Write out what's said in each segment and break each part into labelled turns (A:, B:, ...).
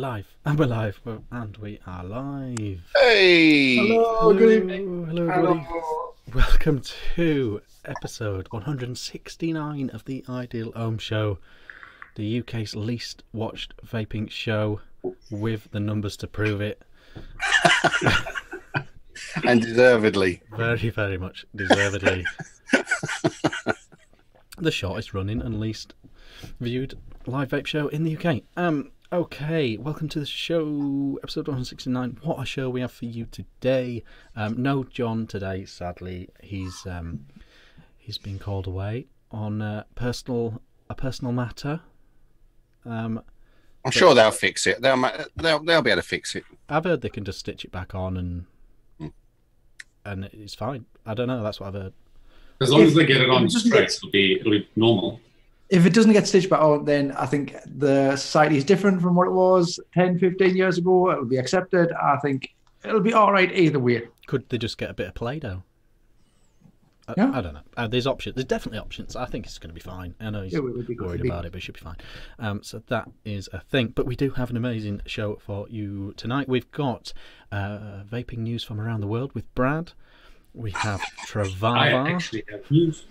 A: live, and we're live, and we are live.
B: Hey!
A: Hello,
C: Good evening.
A: hello, everybody. Welcome to episode 169 of the Ideal Home Show, the UK's least watched vaping show, with the numbers to prove it.
B: And deservedly.
A: Very, very much deservedly. The shortest running and least viewed live vape show in the UK. Okay, welcome to the show, episode 169. What a show we have for you today. No John today, sadly. He's been called away on a personal matter.
B: I'm sure they'll fix it. They'll be able to fix it.
A: I've heard they can just stitch it back on and it's fine. I don't know. That's what I've heard.
D: As long as they get it on straight, it'll be normal.
C: If it doesn't get stitched back on, then I think the society is different from what it was 10, 15 years ago. It'll be accepted. I think it'll be all right either way.
A: Could they just get a bit of Play-Doh?
C: Yeah.
A: I don't know. There's options. There's definitely options. I think it's going to be fine. I know he's worried about it, but it should be fine. So that is a thing. But we do have an amazing show for you tonight. We've got vaping news from around the world with Brad. We have Travava.
D: I actually have news.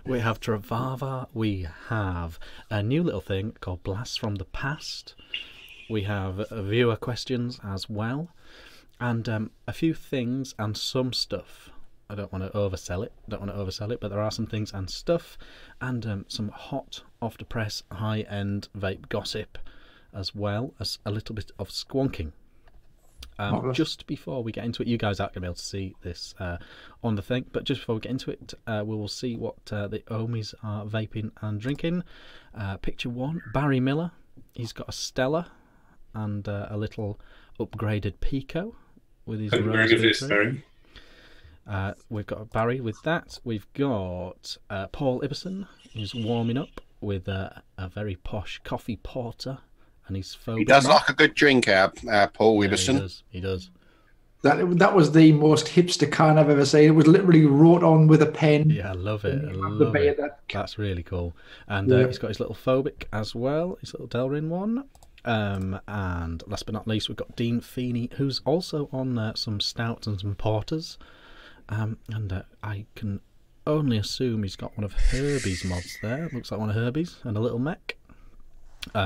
A: We have Travava. We have a new little thing called Blasts from the Past. We have viewer questions as well. And a few things and some stuff. I don't want to oversell it, but there are some things and stuff. And some hot, off-the-press, high-end vape gossip, as well as a little bit of squonking. Just before we get into it, you guys aren't going to be able to see this on the thing, but just before we get into it, we will see what the homies are vaping and drinking. Picture one, Barry Miller. He's got a Stella and a little upgraded Pico with his rose. We've got Barry with that. We've got Paul Ibbison, who's warming up with a very posh coffee porter. And he's
B: He does like a good drink, Paul Ibbison.
A: He does.
C: That was the most hipster can I've ever seen. It was literally wrote on with a pen.
A: Yeah, I love it. That's really cool. And he's got his little Phobic as well, his little Delrin one. And last but not least, we've got Dean Feeney, who's also on some stouts and some porters. And I can only assume he's got one of Herbie's mods there. Looks like one of Herbie's and a little mech.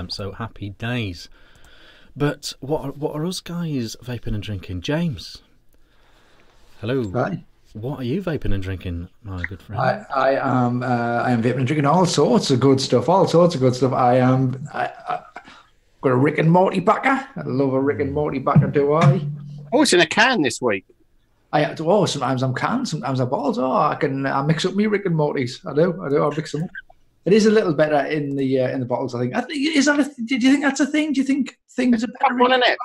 A: So happy days. But what are us guys vaping and drinking? James, hello.
C: Hi.
A: What are you vaping and drinking, my good friend?
C: I am vaping and drinking all sorts of good stuff. I got a Rick and Morty backer. I love a Rick and Morty backer, do I?
B: Oh, it's in a can this week.
C: Sometimes I'm canned, sometimes I'm bottles. I mix up me Rick and Mortys. I do. I mix them up. It is a little better in the bottles, I think. Do you think that's a thing? Do you think things are better in
B: it?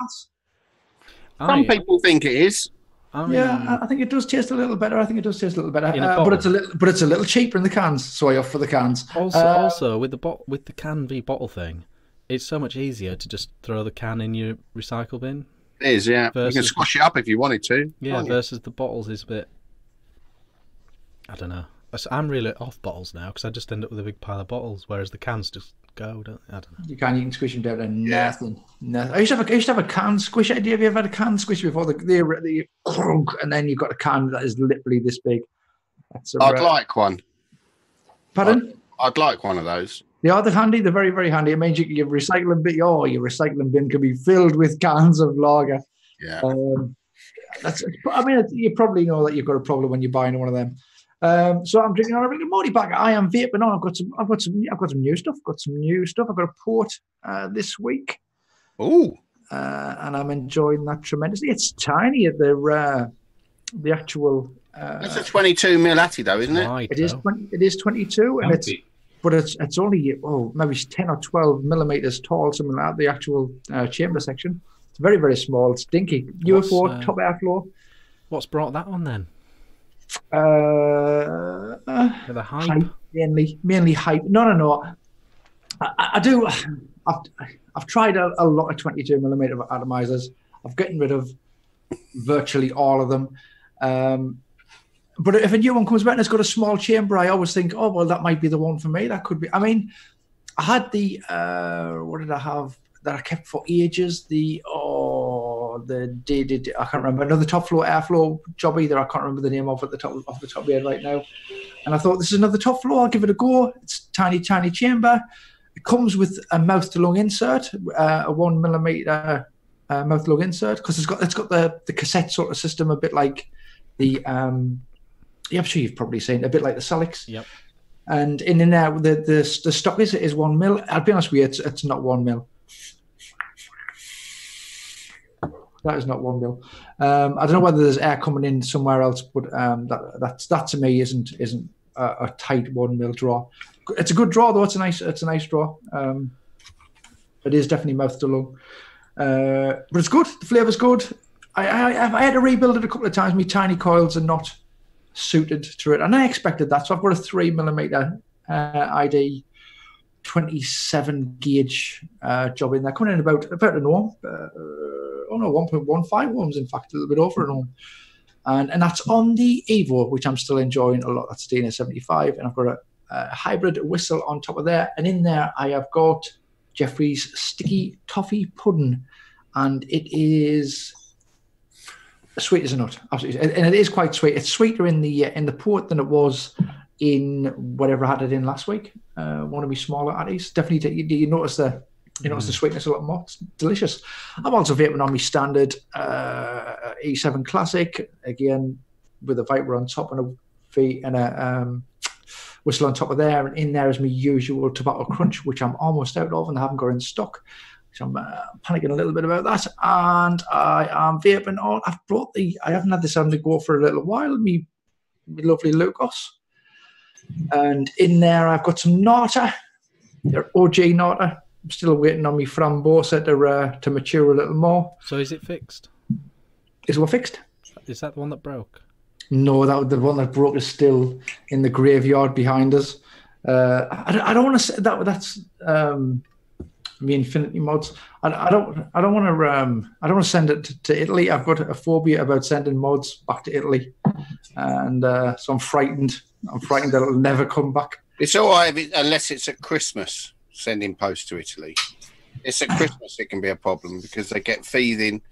B: Some people think it is.
C: Yeah, I think it does taste a little better. But it's a little cheaper in the cans, so I opt for the cans.
A: Also with the can v bottle thing, it's so much easier to just throw the can in your recycle bin.
B: It is, yeah. You can squash it up if you wanted to.
A: Yeah, versus the bottles is a bit. I don't know. I'm really off bottles now because I just end up with a big pile of bottles, whereas the cans just go. I don't know.
C: You can squish them down to nothing. I used to have a can squish. Have you ever had a can squish before the and then you've got a can that is literally this big?
B: I'd like one.
C: Pardon?
B: I'd like one of those.
C: They're handy. They're very, very handy. It means your recycling bin can be filled with cans of lager.
B: Yeah.
C: You probably know that you've got a problem when you're buying one of them. So I'm drinking on a Rick and Morty backer. I am vaping on. I've got some new stuff. I've got a port this week.
B: Ooh.
C: And I'm enjoying that tremendously. It's tiny at the actual.
B: It's a 22 mil Atty though, isn't it?
A: Right,
C: it is 22, and it's only maybe 10 or 12 millimeters tall, something like that. The actual chamber section. It's very, very small. It's dinky. UFO top airflow. What's
A: brought that on then?
C: The hype, mainly hype. No. I do. I've tried a lot of 22 millimeter atomizers. I've gotten rid of virtually all of them. But if a new one comes back and it's got a small chamber, I always think, oh well, that might be the one for me. That could be. I mean, I had the what did I have? that I kept for ages. I can't remember, another top floor airflow job either. I can't remember the name of it off the top of my head right now. And I thought, this is another top floor. I'll give it a go. It's tiny chamber. It comes with a mouth to lung insert, a 1mm mouth to lung insert, because it's got the cassette sort of system, a bit like the I'm sure you've probably seen, a bit like the Salix.
A: Yep. And
C: in there, the stock is 1mm. I'll be honest with you, it's not 1mm. That is not 1mm. I don't know whether there's air coming in somewhere else, but that to me isn't a tight 1mm draw. It's a good draw though. It's a nice draw. It is definitely mouth to lung, but it's good. The flavour's good. I had to rebuild it a couple of times. My tiny coils are not suited to it, and I expected that. So I've got a 3mm ID 27 gauge job in there, coming in about an ohm. 1.15 ohms, in fact, a little bit over an ohm. And that's on the Evo, which I'm still enjoying a lot. That's DNA 75, and I've got a hybrid whistle on top of there. And in there, I have got Jeffrey's Sticky Toffee Pudding, and it is sweet as a nut, absolutely, and it is quite sweet. It's sweeter in the port than it was in whatever I had it in last week. One of my smaller addies. Definitely, you notice the sweetness a lot more. It's delicious. I'm also vaping on my standard E7 Classic, again with a Viper on top and a whistle on top of there. And in there is my usual tobacco crunch, which I'm almost out of and I haven't got in stock. So I'm panicking a little bit about that. And I am vaping on. I haven't had this on the go for a little while. Me lovely Lucas. And in there I've got some Nata. They're OG Nata. I'm still waiting on my Frambosa to mature a little more.
A: So is it fixed?
C: Is what fixed?
A: Is that the one that broke?
C: No, the one that broke is still in the graveyard behind us. I don't want to say that's me Infinity mods. I don't want to send it to Italy. I've got a phobia about sending mods back to Italy, and so I'm frightened. I'm frightened that it'll never come back.
B: It's all right unless it's at Christmas. Sending post to Italy. It's at Christmas it can be a problem because they get feeding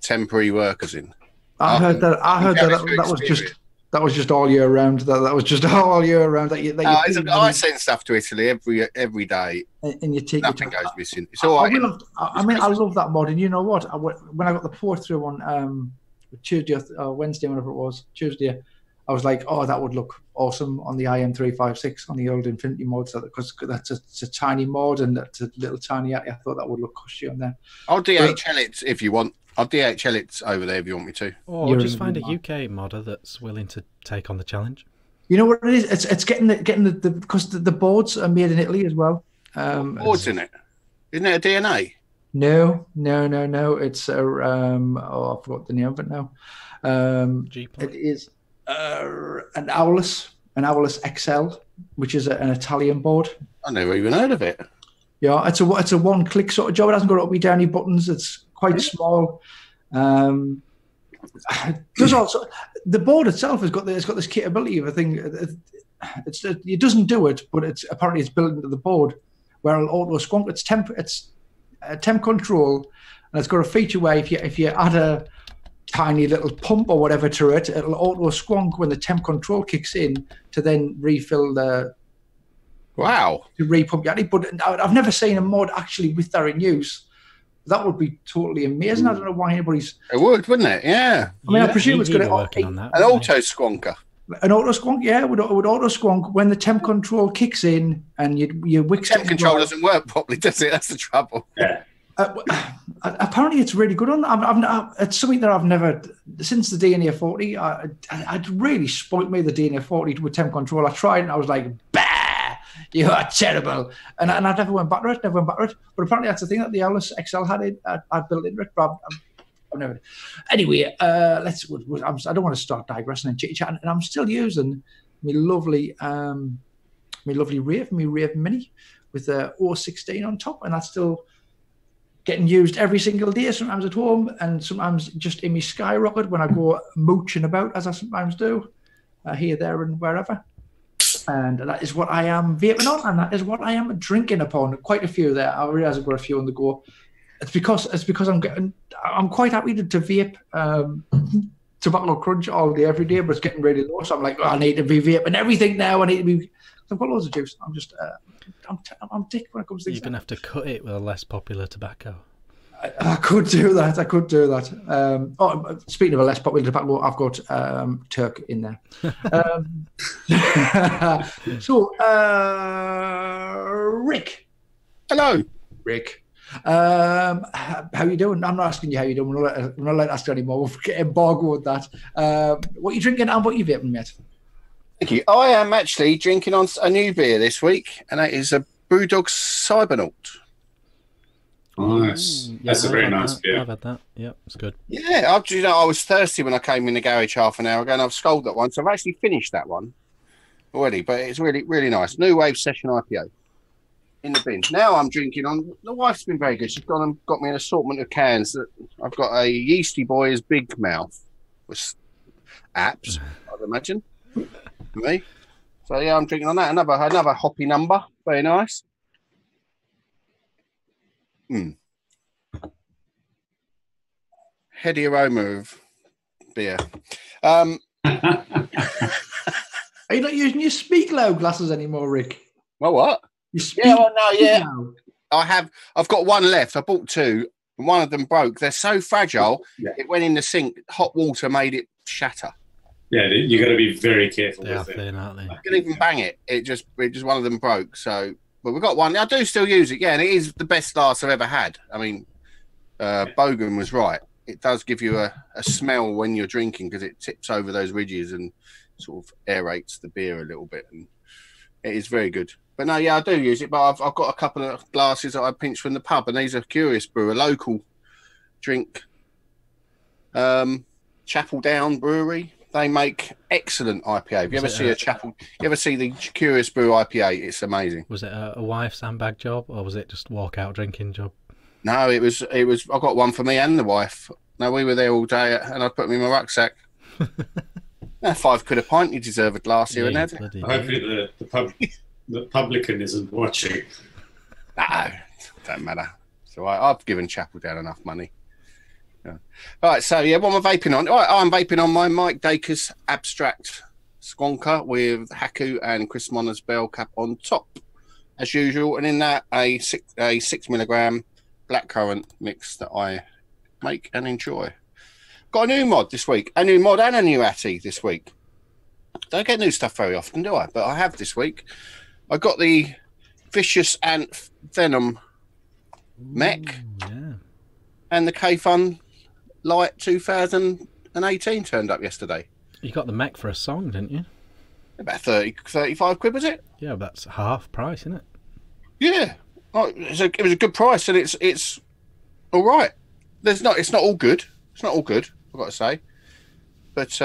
B: temporary workers in.
C: I heard that was just all year round. That was just all year round. I
B: send stuff to Italy every day,
C: and you take
B: nothing goes missing. It's all right.
C: I love that mod, and you know what? When I got the port through on Tuesday or Wednesday, whenever it was, Tuesday, I was like, oh, that would look awesome on the IM356 on the old Infinity mod, because it's a tiny mod and that's a little tiny. I thought that would look cushy on there.
B: I'll DHL it if you want. I'll DHL it over there if you want me to.
A: Or just find a UK modder that's willing to take on the challenge.
C: You know what it is? It's getting the because the boards are made in Italy as well.
B: Boards in it? Isn't it a DNA?
C: No. It's I forgot the name of it now. It is an Aulus XL, which is an Italian board.
B: I never even heard of it.
C: Yeah, it's a one-click sort of job. It hasn't got up and down any buttons. It's quite small. There's also the board itself has got this capability of a thing. It doesn't do it, but apparently it's built into the board where it'll auto squonk. It's temp control, and it's got a feature where if you add a tiny little pump or whatever to it, it'll auto squonk when the temp control kicks in to then refill the.
B: Wow.
C: To repump your addy. But I've never seen a mod actually with that in use. That would be totally amazing. I don't know why anybody's.
B: It would, wouldn't it? Yeah.
C: I mean, I presume it's going to
A: working on that.
B: An auto squonker.
C: An auto squonk, yeah, would auto squonk when the temp control kicks in and you wick.
B: Temp control doesn't work properly, does it? That's the trouble.
D: Yeah.
C: Apparently, it's really good on that. It's something that I've never since the DNA 40. I'd really spoilt me the DNA 40 with temp control. I tried and I was like, bah! You are terrible, and I never went back to it. But apparently, that's the thing that the Aulus XL had. I'd built into it, but I've never. Anyway, I don't want to start digressing and chit chatting. And I'm still using my lovely Rave Mini with a 016 on top, and that's still getting used every single day. Sometimes at home, and sometimes just in my Skyrocket when I go mooching about, as I sometimes do, here, there, and wherever. And that is what I am vaping on, and that is what I am drinking upon. Quite a few there. I realise I've got a few on the go. It's because I'm quite happy to vape tobacco crunch all day every day, but it's getting really low. So I'm like, I need to be vaping everything now. I need to be. I've got loads of juice. I'm just I'm dick when it comes to things.
A: You're gonna have to cut it with a less popular tobacco.
C: I could do that. Speaking of a less popular tobacco, I've got Turk in there. So, Rick.
B: Hello,
C: Rick. How you doing? I'm not asking you how you doing. I'm not allowed to ask you anymore. We're getting embargo with that. What are you drinking and what are you vaping, mate?
B: thank you. I am actually drinking on a new beer this week, and that is a Brewdog Cybernaut.
D: Nice. That's a very nice beer.
A: I've had that. Yeah, it's good.
B: Yeah, I was thirsty when I came in the garage half an hour ago, and I've sculled that one, so I've actually finished that one already. But it's really, really nice. New Wave Session IPA in the bin. Now I'm drinking on. The wife's been very good. She's gone and got me an assortment of cans. That I've got a Yeasty Boys Big Mouth with apps, I'd imagine. For me. So yeah, I'm drinking on that. Another hoppy number. Very nice. Heady aroma of beer.
C: Are you not using your Speak Loud glasses anymore, Rick?
B: Well, what?
C: You speak
B: I've got one left. I bought two, and one of them broke. They're so fragile. Yeah. It went in the sink. Hot water made it shatter.
D: Yeah, you got to be very careful.
A: They are thin, aren't they?
B: I couldn't even bang it. It just one of them broke. So, but we've got one. I do still use it. Yeah, and it is the best glass I've ever had. I mean, Bogan was right. It does give you a smell when you're drinking because it tips over those ridges and sort of aerates the beer a little bit, and it is very good. But no, yeah, I do use it. But I've got a couple of glasses that I pinched from the pub, and these are Curious Brew, a local drink. Chapel Down Brewery. They make excellent IPA. If you ever see you ever see the Curious Brew IPA, it's amazing.
A: Was it a wife's handbag job, or was it just walk out drinking job?
B: No, it was. I got one for me and the wife. No, we were there all day, and I put them in my rucksack. £5 a pint. You deserve a glass here and there.
D: Hopefully the publican isn't watching.
B: No, don't matter. So I've given Chapel Down enough money. Yeah. All right, so yeah, what am I vaping on? All right, I'm vaping on my Mike Dacus Abstract Squonker with Haku and Chris Monner's bell cap on top, as usual, and in that a 6 milligram blackcurrant mix that I make and enjoy. Got a new mod this week, a new mod and a new Atty this week. Don't get new stuff very often, do I? But I have this week. I got the Vicious Ant Venom mech and the K-Fun Light 2018 turned up yesterday.
A: You got the mech for a song, didn't you?
B: About 35 quid, was it?
A: Yeah, that's half price, isn't it? Yeah.
B: Oh, it was a good price, and it's all right. It's not all good. It's not all good, I've got to say. But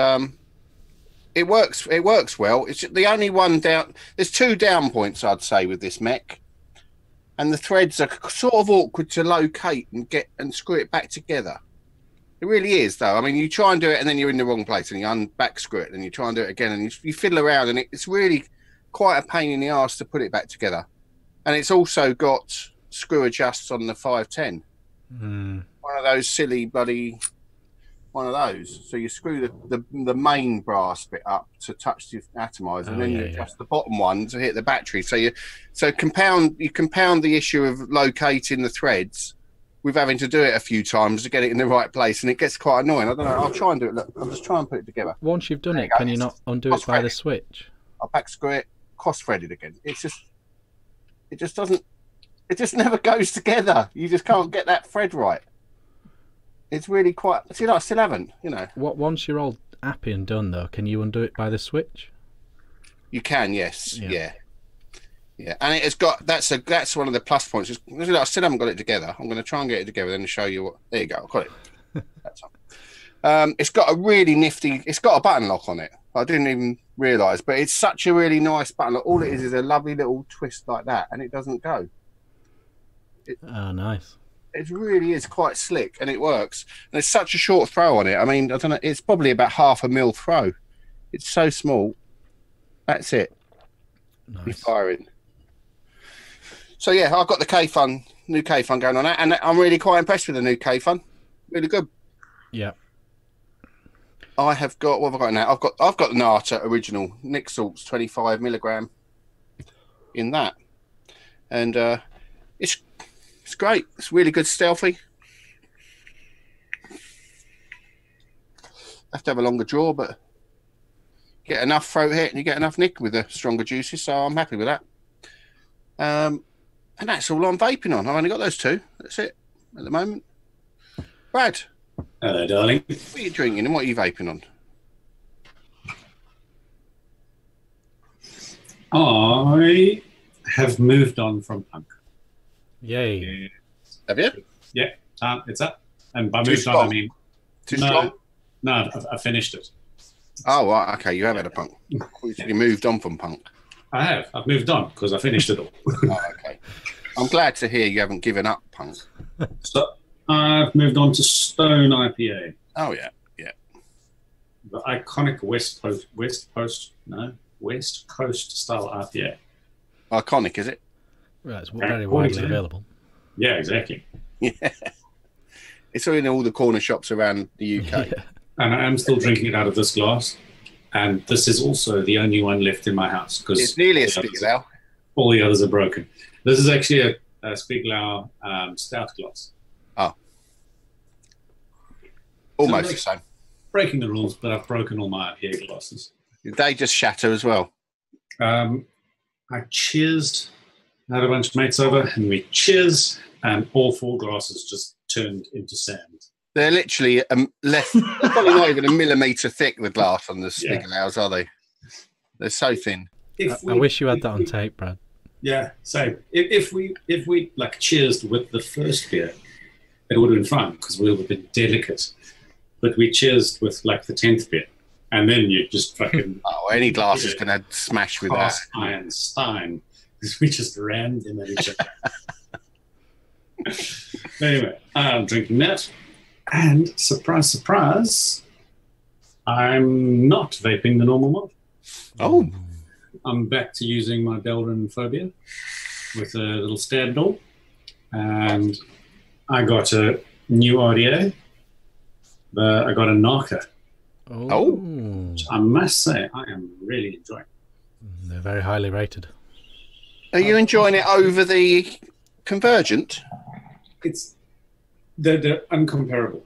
B: it works well. It's the only one down. There's 2 down points, I'd say, with this mech. And the threads are sort of awkward to locate and screw it back together. It really is, though. I mean, you try and do it, and then you're in the wrong place, and you back screw it, and you try and do it again, and you fiddle around, and it's really quite a pain in the arse to put it back together. And it's also got screw adjusts on the 510. One of those silly bloody one of those. So you screw the main brass bit up to touch the atomizer, and then you adjust the bottom one to hit the battery. So you compound the issue of locating the threads with having to do it a few times to get it in the right place, and it gets quite annoying. I don't know. I'll try and do it. Look, I'll just try and put it together.
A: Once you've done it, can you not undo it by the switch?
B: I'll back screw it, cross-threaded again. It just doesn't. It just never goes together. You just can't get that thread right. It's really quite. See, I still haven't. You know.
A: Once you're all happy and done, though, can you undo it by the switch?
B: You can, yes, yeah. And it has got. That's one of the plus points. I still haven't got it together. I'm going to try and get it together and show you what. There you go. I've got it. That's on. It's got a really nifty. It's got a button lock on it. I didn't even realise, but it's such a really nice button lock. All it is a lovely little twist like that, and it doesn't go.
A: Oh, nice.
B: It really is quite slick, and it works. And there's such a short throw on it. I mean, I don't know. It's probably about 0.5 mil throw. It's so small. That's it.
A: Nice.
B: You're firing. So yeah, I've got the K-Fun New K Fun going on that, and I'm really quite impressed with the new K Fun. Really good.
A: Yeah.
B: I have got what have I got now? I've got the Nata original Nick Salts 25 milligram in that, and it's great. It's really good stealthy. Have to have a longer draw, but get enough throat hit and you get enough nick with the stronger juices. So I'm happy with that. And that's all I'm vaping on. I've only got those two. That's it at the moment. Brad.
D: Hello, darling.
B: What are you drinking and what are you vaping on?
D: I have moved on from punk.
A: Yay.
B: Have you?
D: Yeah, it's up. And by
B: Too
D: moved on,
B: strong?
D: I mean...
B: Too strong?
D: No, I finished it.
B: Oh, right. Okay. You have had a punk. You moved on from punk.
D: I have. I've moved on because I finished it all.
B: Oh, okay. I'm glad to hear you haven't given up punk.
D: So I've moved on to Stone IPA.
B: Oh, yeah. Yeah.
D: The iconic West Coast style IPA.
B: Iconic, is it?
A: Right, it's very widely available.
D: Yeah, exactly.
B: Yeah. It's in all the corner shops around the UK.
A: Yeah.
D: And I am still drinking it out of this glass. And this is also the only one left in my house because
B: It's nearly a Spiegelau.
D: all the others are broken. This is actually a Spiegelau stout glass.
B: Oh. Almost
D: So
B: the same.
D: breaking the rules, but I've broken all my IPA glasses.
B: They just shatter as well.
D: I cheersed, had a bunch of mates over, and we cheers, and all 4 glasses just turned into sand.
B: They're literally less, probably not even a millimetre thick, the glass on the Spiegelau's, are they? They're so thin.
A: I wish you had that on tape, Brad.
D: Yeah, same. If we like cheersed with the first beer, it would have been fun because we would have been delicate. But we cheersed with like the 10th beer, and then you just fucking
B: any glass is going to smash with that.
D: cast iron stein because we just rammed them at each other. Anyway, I'm drinking that, and surprise, surprise, I'm not vaping the normal mod.
B: Oh.
D: I'm back to using my Belrin Phobia with a little stab door, and I got a new RDA. I got a Narca.
B: Oh.
D: Which I must say, I am really enjoying.
A: They're very highly rated.
B: Are you enjoying it over the Convergent?
D: They're uncomparable.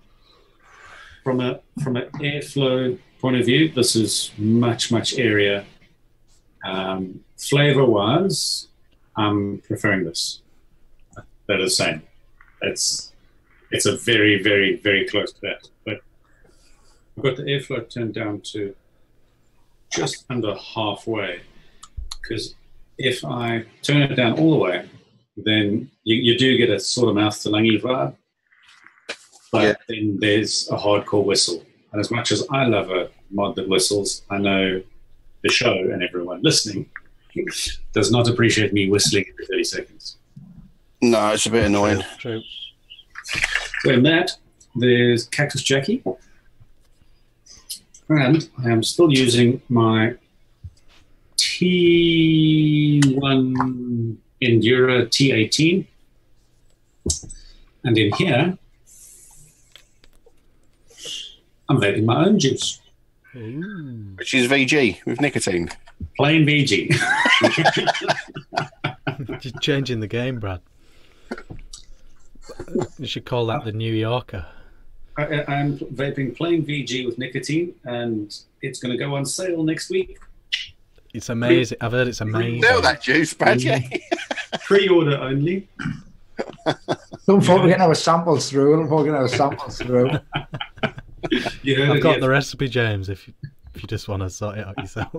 D: From an airflow point of view, this is much airier. Flavor-wise, I'm preferring this. They're the same. It's a very, very, very close to that. But I've got the airflow turned down to just under halfway. Because if I turn it down all the way, then you do get a sort of mouth-to-lungy vibe. But then there's a hardcore whistle. And as much as I love a mod that whistles, I know the show and everyone listening does not appreciate me whistling every 30 seconds.
B: No, it's a bit annoying.
A: True.
D: So in that, there's Cactus Jackie. And I am still using my T1 Endura T18. And in here, I'm vaping my own juice.
A: Ooh.
B: Which is VG with nicotine.
D: Plain VG.
A: Just changing the game, Brad. You should call that the New Yorker.
D: I'm vaping plain VG with nicotine, and it's going to go on sale next week.
A: It's amazing. I've heard it's amazing.
B: Sell that juice, Brad, yeah.
D: Pre-order only.
C: Don't forget our samples through. Don't forget our samples through.
A: I've got the recipe, James, if you just want to sort it out yourself.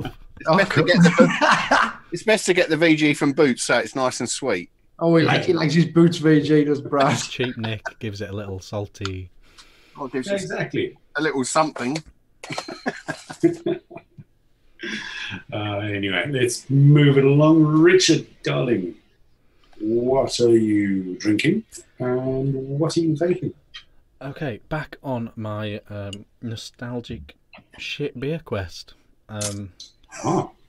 B: It's best to get the VG from Boots so it's nice and sweet.
C: Oh, he likes his Boots VG, does Brad.
A: Cheap Nick gives it a little salty.
B: Oh, gives
D: Yeah, exactly.
B: a little something.
D: Anyway, let's move it along. Richard, darling, what are you drinking and what are you vaping?
A: Okay, back on my nostalgic shit beer quest.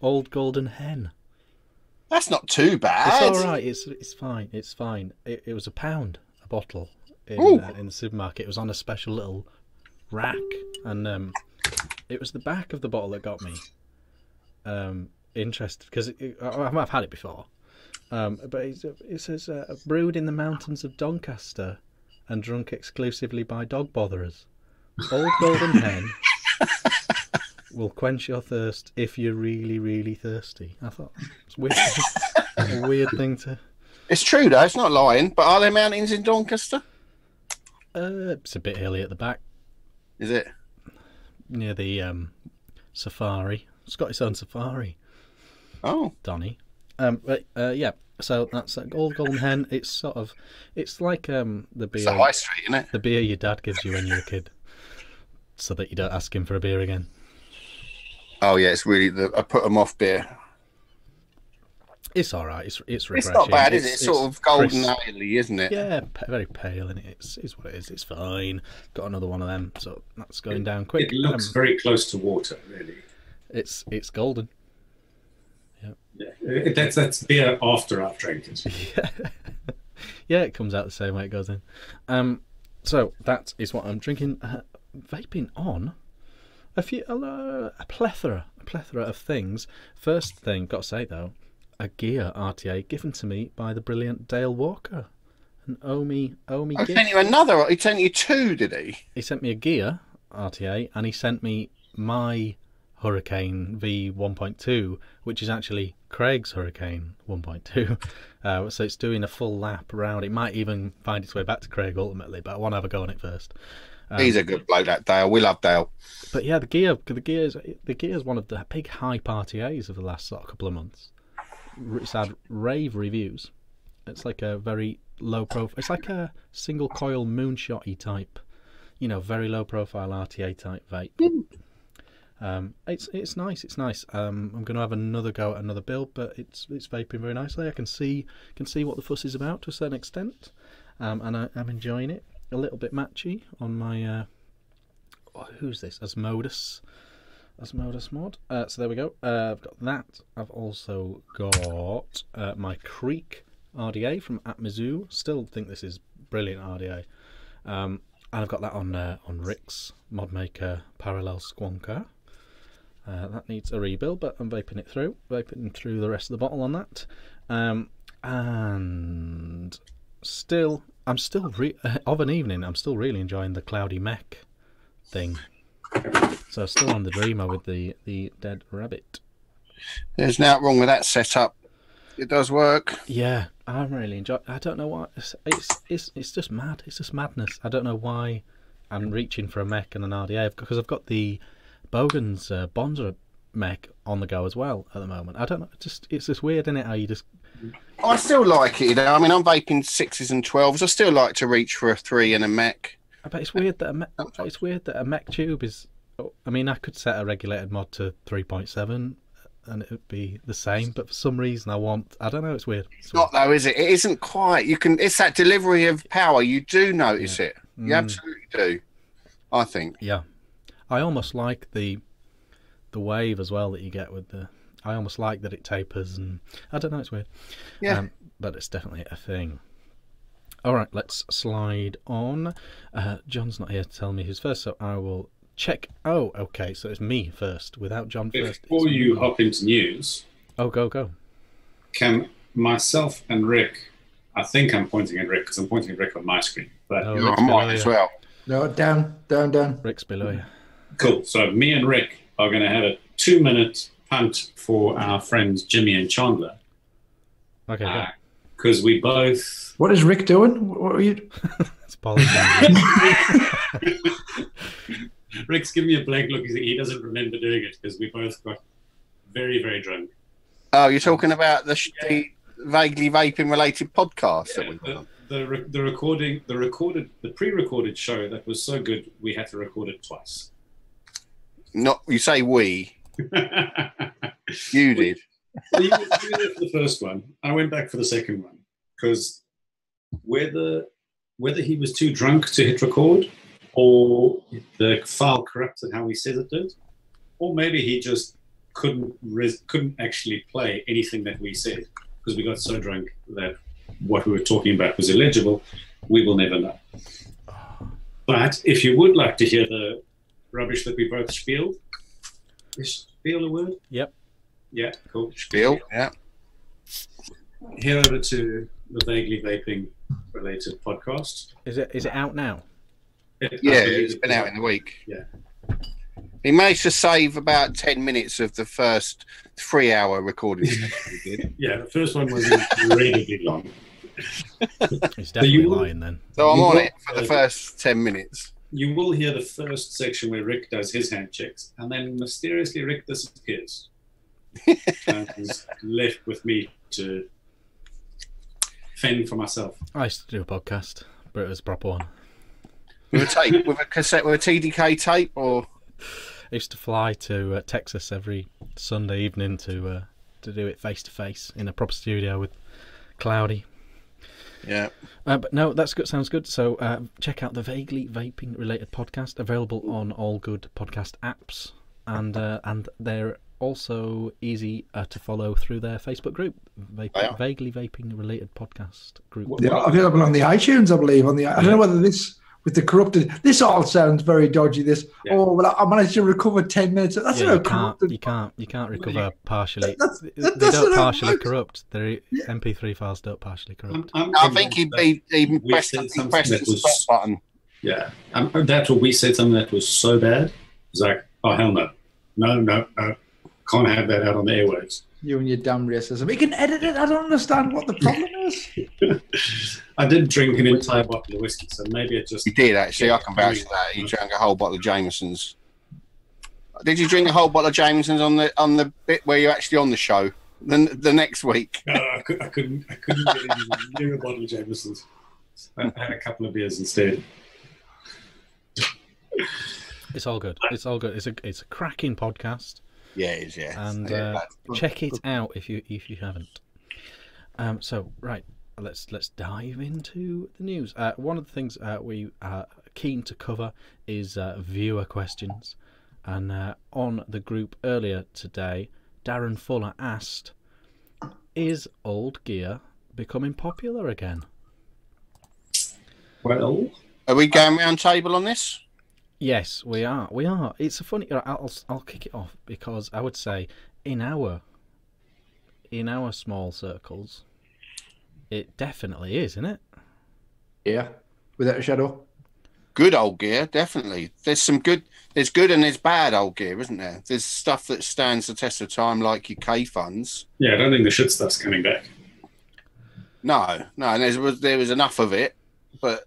A: Old Golden Hen.
B: That's not too bad.
A: It's all right. It's fine. It's fine. It was £1 a bottle in the supermarket. It was on a special little rack, and it was the back of the bottle that got me interested, because I've had it before, but it says brewed in the mountains of Doncaster and drunk exclusively by dog botherers. Old Golden Hen will quench your thirst if you're really, really thirsty. I thought it's weird. A weird thing to.
B: It's true though. It's not lying. But are there mountains in Doncaster?
A: It's a bit hilly at the back.
B: Is it?
A: Near the safari. It's got its own safari.
B: Oh,
A: Donny. Yeah. So that's Old Golden Hen. It's like the beer.
B: it's a high street, isn't it?
A: The beer your dad gives you when you're a kid, so that you don't ask him for a beer again.
B: Oh yeah, it's really I put them off beer.
A: It's all right. It's refreshing.
B: It's not bad, is it? It's sort of golden
A: crisp.
B: ale-y, isn't it?
A: Yeah, very pale, and it's what it is. It's fine. Got another one of them, so that's going down quick.
D: It looks very close to water, really.
A: It's golden.
D: Yeah, that's beer after I've drank it.
A: Yeah, yeah, it comes out the same way it goes in. So that is what I'm drinking. Vaping on a plethora of things. First thing, got to say though, a gear RTA given to me by the brilliant Dale Walker, an Omi
B: I
A: gift.
B: sent you another. He sent you two, did he?
A: He sent me a gear RTA, and he sent me my Hurricane V1.2, which is actually Craig's Hurricane 1.2. So it's doing a full lap around. It might even find its way back to Craig ultimately, but I want to have a go on it first.
B: He's a good bloke, that Dale. We love Dale.
A: But yeah, the gear is one of the big hype RTAs of the last couple of months. It's had rave reviews. It's like a very low profile. It's like a single coil moonshotty type, very low profile RTA type vape. It's nice. It's nice. I'm going to have another go at another build, but it's vaping very nicely. I can see what the fuss is about to a certain extent, and I'm enjoying it. A little bit matchy on my who's this? Asmodus mod. So there we go. I've got that. I've also got my Creek RDA from Atmizu. Still think this is brilliant RDA. And I've got that on Rick's Modmaker Parallel Squonker. That needs a rebuild, but I'm vaping through the rest of the bottle on that. And still, I'm still of an evening. I'm still really enjoying the Cloudy Mech thing. So still on the Dreamer with the Dead Rabbit.
B: There's nothing wrong with that setup. It does work.
A: Yeah, I'm really enjoying. I don't know why. It's just mad. It's just madness. I don't know why I'm reaching for a mech and an RDA, because I've got the Bogan's Bonza mech on the go as well at the moment. I don't know. It's just weird, isn't it? How you just.
B: I still like it. I mean, I'm vaping 6s and 12s. I still like to reach for a 3 and a mech.
A: But it's weird that a mech tube is. I mean, I could set a regulated mod to 3.7 and it would be the same, but for some reason I don't know, it's weird.
B: It's not though, is it? It isn't quite. It's that delivery of power. You do notice it. You absolutely do, I think.
A: Yeah. I almost like the wave as well that you get with the. I almost like that it tapers, and I don't know, it's weird.
B: Yeah.
A: But it's definitely a thing. All right, let's slide on. John's not here to tell me who's first, so I will check. Oh, okay, so it's me first, without John first.
D: Before you hop into news.
A: Oh, go.
D: Can myself and Rick, I think I'm pointing at Rick because I'm pointing at Rick on my screen. But
B: you're on mine as well.
C: No, down.
A: Rick's below you.
D: Cool. So me and Rick are going to have a 2-minute punt for our friends Jimmy and Chandler.
A: Okay.
D: Because we both.
C: What is Rick doing? What are you?
A: It's apologizing.
D: Rick's giving me a blank look. He doesn't remember doing it because we both got very, very drunk.
B: Oh, you're talking about the vaguely vaping related podcast that we've done.
D: The pre-recorded show that was so good we had to record it twice.
B: Not you say we. You did.
D: Well, you were there for the first one. I went back for the second one because whether he was too drunk to hit record, or the file corrupted how he said it did, or maybe he just couldn't actually play anything that we said. because we got so drunk that what we were talking about was illegible, we will never know. But if you would like to hear the rubbish that we both spieled, is spiel a word?
A: Yep.
D: Yeah, cool.
B: Spiel, yeah.
D: Head over to the Vaguely Vaping related podcast.
A: Is it out now?
B: Yeah, it's been out in the week.
D: Yeah.
B: He managed to save about 10 minutes of the first 3-hour recording session he did.
D: Yeah, the first one was incredibly long.
A: He's definitely lying then.
B: So I'm on it for the first 10 minutes.
D: You will hear the first section where Rick does his hand checks, and then mysteriously Rick disappears. And is left with me to fend for myself.
A: I used to do a podcast, but it was a proper one.
B: With a tape, with a cassette, with a TDK tape, or
A: I used to fly to Texas every Sunday evening to do it face to face in a proper studio with Cloudy.
B: yeah.
A: But no, that's good. Sounds good. So check out the Vaguely Vaping related podcast, available on all good podcast apps, and they're also easy to follow through their Facebook group, Vaguely Vaping related podcast group.
C: They're available on the iTunes, I believe. I don't know whether this. With the corrupted, this all sounds very dodgy. This, oh well, I managed to recover 10 minutes. That's not corrupted.
A: You can't recover partially. They don't partially corrupt. Their MP3 files don't partially corrupt.
B: I think he pressed the stop button.
D: Yeah, that's what we said. Something that was so bad. It's like, oh hell no, no, can't have that out on the airwaves.
C: You and your damn racism. You can edit it. I don't understand what the problem is.
D: I did drink an entire bottle of whiskey, so maybe it just...
B: You did, actually. I can vouch for that. You drank a whole bottle of Jameson's. Did you drink a whole bottle of Jameson's on the bit where you're actually on the show the next week?
D: No, I couldn't get even near a bottle of Jameson's. I had a couple of beers instead.
A: It's all good. It's all good. It's a cracking podcast.
B: Yeah, it is, yeah.
A: And check it out if you haven't. So right, let's dive into the news. One of the things we are keen to cover is viewer questions, and on the group earlier today, Darren Fuller asked, "Is old gear becoming popular again?"
D: Well,
B: are we going round table on this?
A: Yes, we are. It's a funny. I'll kick it off because I would say in our small circles, it definitely is, isn't it?
C: Yeah, without a shadow.
B: Good old gear, definitely. There's good and there's bad old gear, isn't there? There's stuff that stands the test of time, like your K funds.
D: Yeah, I don't think the shit stuff's coming back.
B: No, and there was enough of it, but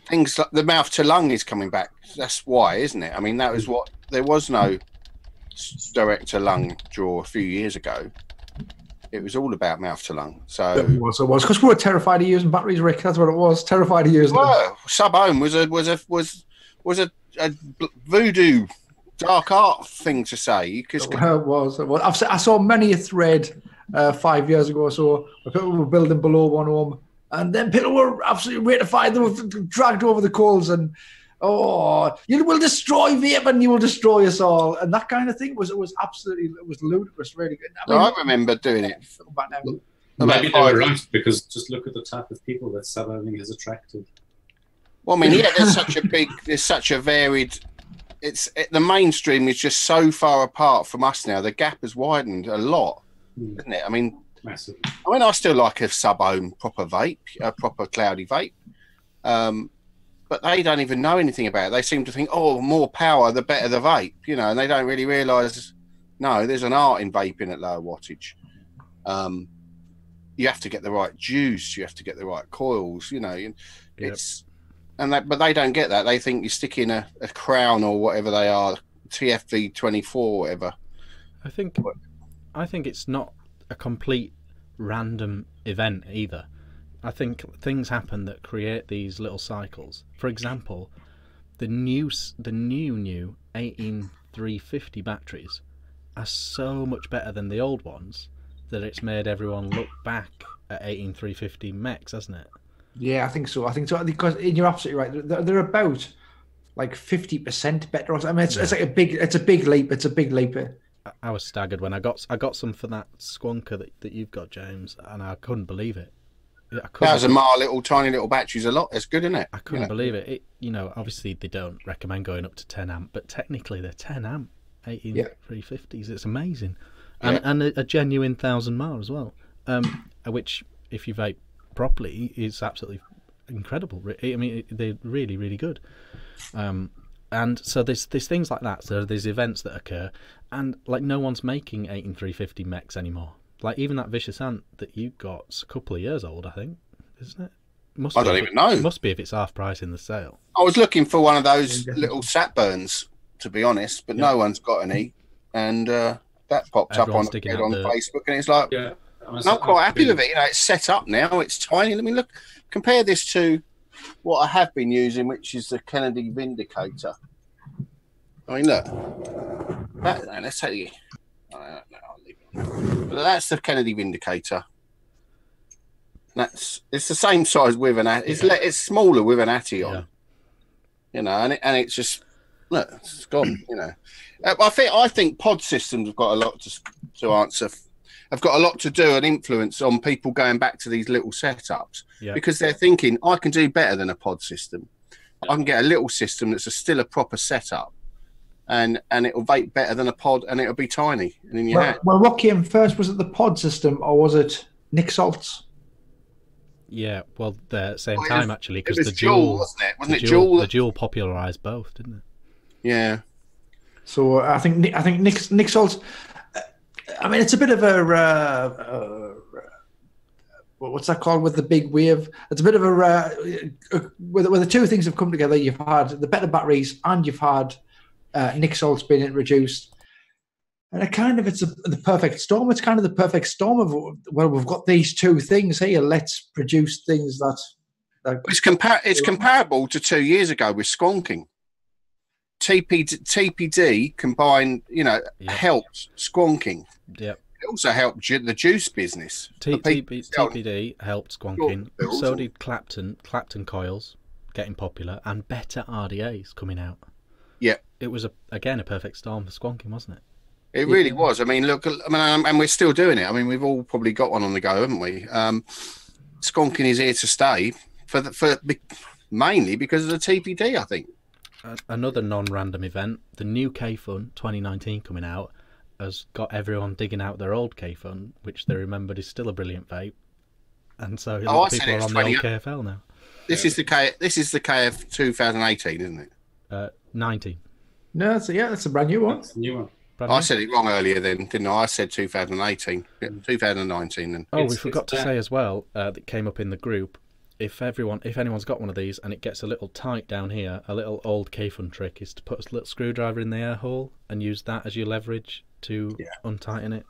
B: things like the mouth to lung is coming back. That's why, isn't it? I mean, that was what there was no direct to lung draw a few years ago. It was all about mouth to lung. So
C: it was because we were terrified of using batteries, Rick. That's what it was. Terrified of using.
B: Well, sub ohm was a voodoo dark art thing to say. Because
C: it was. I saw many a thread 5 years ago or so where people were building below 1 ohm. And then people were absolutely ratified. They were dragged over the coals and, you will destroy vape and you will destroy us all. And that kind of thing was ludicrous, really.
B: I remember doing it.
D: Maybe they were right, because just look at the type of people that sub-ohming has attracted.
B: Well, I mean, yeah, there's such a varied, the mainstream is just so far apart from us now. The gap has widened a lot, isn't it? I mean,
D: massive. I
B: mean, I still like a sub-ohm proper vape, a proper cloudy vape. But they don't even know anything about it. They seem to think, more power, the better the vape, and they don't really realise, no, there's an art in vaping at lower wattage. You have to get the right juice, you have to get the right coils, but they don't get that. They think you stick in a crown or whatever they are, TFV24 or whatever.
A: I think it's not a complete random event either. I think things happen that create these little cycles. For example, the new 18350 batteries are so much better than the old ones that it's made everyone look back at 18350 mechs, hasn't it? Yeah,
C: I think so. Because you're absolutely right. They're about like 50% better. I mean, it's like a big leap. It's a big leap.
A: I was staggered when I got some for that squonker that you've got, James, and I couldn't believe it.
B: 1,000 mile little tiny little batteries a lot. It's good, isn't it?
A: I couldn't believe it. Obviously they don't recommend going up to 10 amp, but technically they're 10 amp 18350s. It's amazing, and a genuine 1,000 mile as well. Which, if you vape properly, is absolutely incredible. I mean, they're really, really good. And so there's things like that. So there's events that occur, and like no one's making 18350 mechs anymore. Like even that Vicious Ant that you got's a couple of years old, I think, isn't it?
B: I don't even know.
A: It must be if it's half price in the sale.
B: I was looking for one of those little sat burns, to be honest, but no one's got any, and that popped up on Facebook, and it's like, I'm quite happy with it. It's set up now. It's tiny. I mean, look, compare this to what I have been using, which is the Kennedy Vindicator. I mean, look. Let's take I'll leave it. But that's the Kennedy Vindicator. It's the same size with an it's smaller with an Atty on. And it's just look, it's gone. I think pod systems have got a lot to answer. Have got a lot to do and influence on people going back to these little setups because they're thinking, I can do better than a pod system. I can get a little system that's still a proper setup, and it'll vape better than a pod, and it'll be tiny. And in your hand.
C: Well, what came first? Was it the pod system or was it Nick Salt's?
A: Yeah, well, the same time actually, because the
B: Juul, wasn't it? Wasn't it Juul?
A: The Juul popularised both, didn't it?
C: Yeah. So I think Nick Salt's. I mean, it's a bit of a what's that called with the big wave? It's a bit of a where the two things have come together. You've had the better batteries, and you've had Nick Salt's been introduced, and it's the perfect storm. It's kind of the perfect storm of we've got these two things here. Let's produce things that
B: it's comparable to 2 years ago with squonking. TPD combined, helped squonking.
A: Yep.
B: It also helped the juice business.
A: TPD helped squonking. So did Clapton coils getting popular, and better RDAs coming out.
B: Yeah.
A: It was again a perfect storm for squonking, wasn't it?
B: It really was. I mean, look. And we're still doing it. I mean, we've all probably got one on the go, haven't we? Squonking is here to stay for mainly because of the TPD, I think.
A: Another non-random event, the new K-Fun 2019 coming out, has got everyone digging out their old K-Fun, which they remembered is still a brilliant vape, and so people are on the old KFL now. This is the KF 2018, isn't it? 19.
C: No, that's a brand new one.
D: That's a new one.
B: I said it wrong earlier then, didn't I? I said 2018, 2019 then.
A: Oh, we forgot to say as well that came up in the group. If anyone's got one of these and it gets a little tight down here, a little old K-Fun trick is to put a little screwdriver in the air hole and use that as your leverage to untighten it.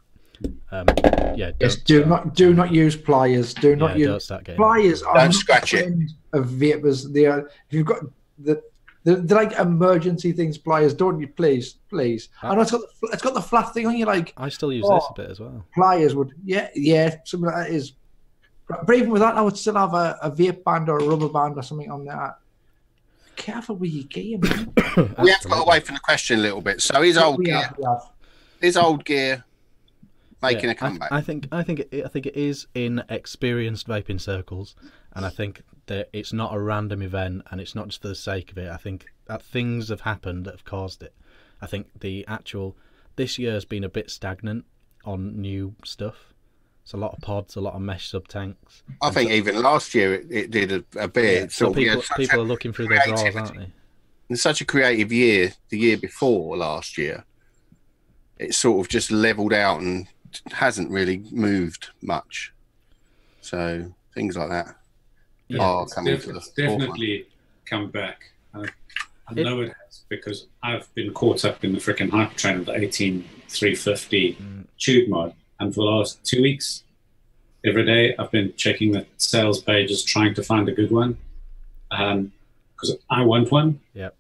C: Do not use pliers. Do not use pliers.
B: Don't scratch it.
C: Of vapors, if you've got they're like emergency things. Pliers, don't you? Please. I know it's got the flat thing on you. Like
A: I still use this a bit as well.
C: Pliers would, something like that is. But even with that, I would still have a vape band or a rubber band or something on that. Careful with your gear, man.
B: We have got away from the question a little bit. So his old gear making a comeback.
A: I think it is in experienced vaping circles, and I think that it's not a random event, and it's not just for the sake of it. I think that things have happened that have caused it. I think this year has been a bit stagnant on new stuff. It's a lot of pods, a lot of mesh sub tanks.
B: I think even last year it did a bit.
A: Yeah, so people are looking through their drawers, aren't they?
B: In such a creative year, the year before last year, it sort of just leveled out and hasn't really moved much. So things like that are coming to the
D: definitely come back. I know it has because I've been caught up in the freaking hype train of the 18350 tube mod. And for the last 2 weeks, every day, I've been checking the sales pages, trying to find a good one. Because I want one.
A: Yep.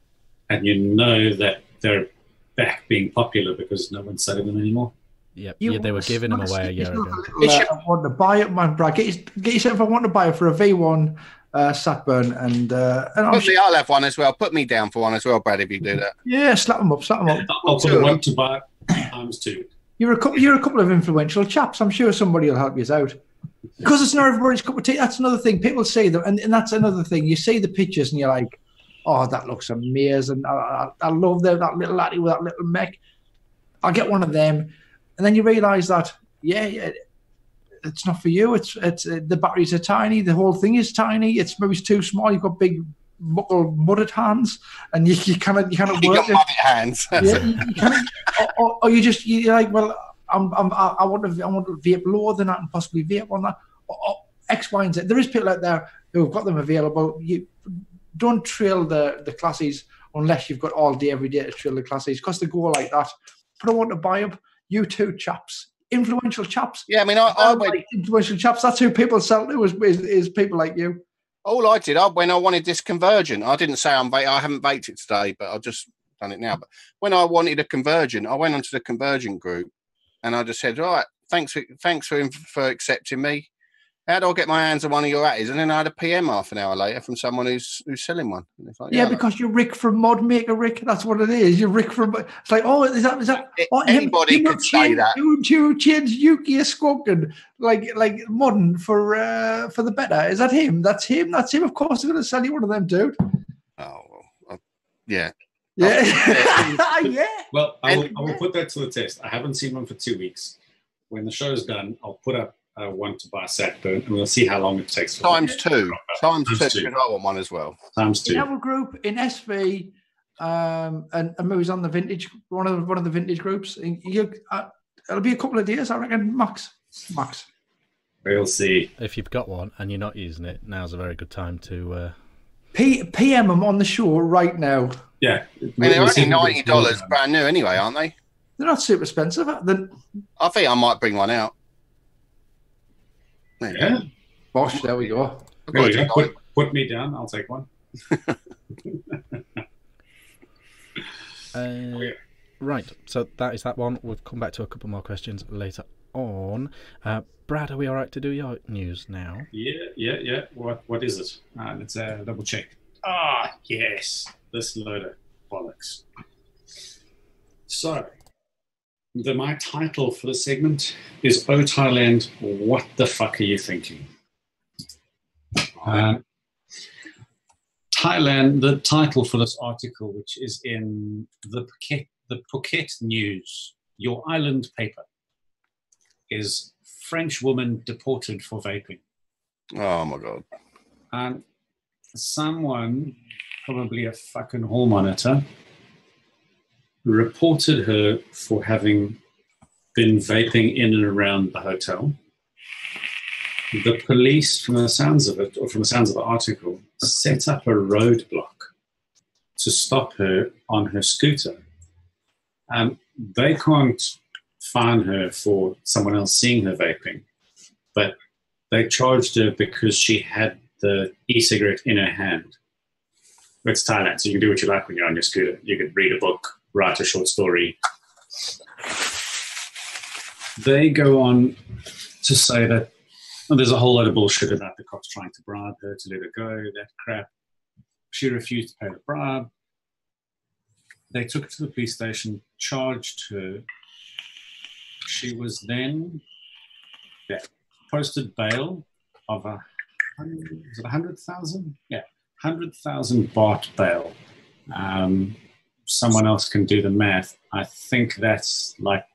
D: And you know that they're back being popular because no one's selling them anymore.
A: Yep. They were giving them away a year ago.
C: I want to buy it, man, Brad. Get yourself. I want to buy it for a V1 Satburn, and
B: I'll have one as well. Put me down for one as well, Brad, if you do that.
C: Yeah, slap them up.
D: I'll put one to buy. Times two.
C: You're a couple of influential chaps. I'm sure somebody will help you out. Because it's not everybody's cup of tea. That's another thing. People say that, and that's another thing. You see the pictures and you're like, oh, that looks amazing. I love that little laddie with that little mech. I'll get one of them. And then you realise that, yeah, it's not for you. It's the batteries are tiny. The whole thing is tiny. It's maybe too small. You've got big, mudded hands, and you cannot work.
B: You got mudded hands.
C: Yeah, you can't, or you're like, well, I want to vape lower than that and possibly vape on that. Or X, Y, and Z. There is people out there who've got them available. You don't trail the classes unless you've got all day, every day to trail the classes, because they go like that. But I want to buy up. You two chaps, influential chaps.
B: Yeah, I mean, I went
C: like influential chaps. That's who people sell to. Is people like you.
B: All I did, when I wanted this conversion, I didn't say I haven't baked it today, but I've just done it now. But when I wanted a conversion, I went onto the conversion group, and I just said, "All right, thanks for accepting me. How do I get my hands on one of your atties?" And then I had a PM half an hour later from someone who's selling one. And it's like,
C: yeah, because you're Rick from Mod Maker Rick. That's what it is. You're Rick from. It's like, oh, is that? Oh,
B: anybody could say that.
C: You changed Yuki Skunk and like modern for the better. Is that him? That's him. That's him. Of course, they're going to sell you one of them, dude.
B: Oh, yeah.
C: Yeah. Yeah.
D: Well, I will put that to the test. I haven't seen one for 2 weeks. When the show's done, I'll put up one to buy Saturday, and we'll see how long it takes.
B: Times two, because I want one as well.
D: Times two.
C: In our group in SV, and movies on the vintage, one of the vintage groups. It'll be a couple of days, I reckon, max.
D: We'll see.
A: If you've got one and you're not using it, now's a very good time to
C: PM them on the show right now.
D: Yeah,
B: I mean, they're only $90 brand new anyway, aren't they?
C: They're not super expensive.
B: I think I might bring one out.
D: Yeah.
C: Bosh, there we go.
D: Put me down. I'll take one.
A: Right, so that is that one. We'll come back to a couple more questions later on. Brad, are we all right to do your news now?
D: Yeah. What is it? Let's double check. Yes. This load of bollocks. So, my title for the segment is "Oh Thailand, what the fuck are you thinking?" Thailand. The title for this article, which is in the Phuket News, your island paper, is "French woman deported for vaping."
B: Oh my god!
D: And someone, probably a fucking hall monitor, reported her for having been vaping in and around the hotel. The police, from the sounds of it, or from the sounds of the article, set up a roadblock to stop her on her scooter. They can't fine her for someone else seeing her vaping, but they charged her because she had the e-cigarette in her hand. It's Thailand, so you can do what you like when you're on your scooter. You can read a book, write a short story. They go on to say that there's a whole lot of bullshit about the cops trying to bribe her to let her go, that crap. She refused to pay the bribe. They took her to the police station, charged her. She was then posted bail of 100,000? Yeah, 100,000 baht bail. Someone else can do the math. I think that's like...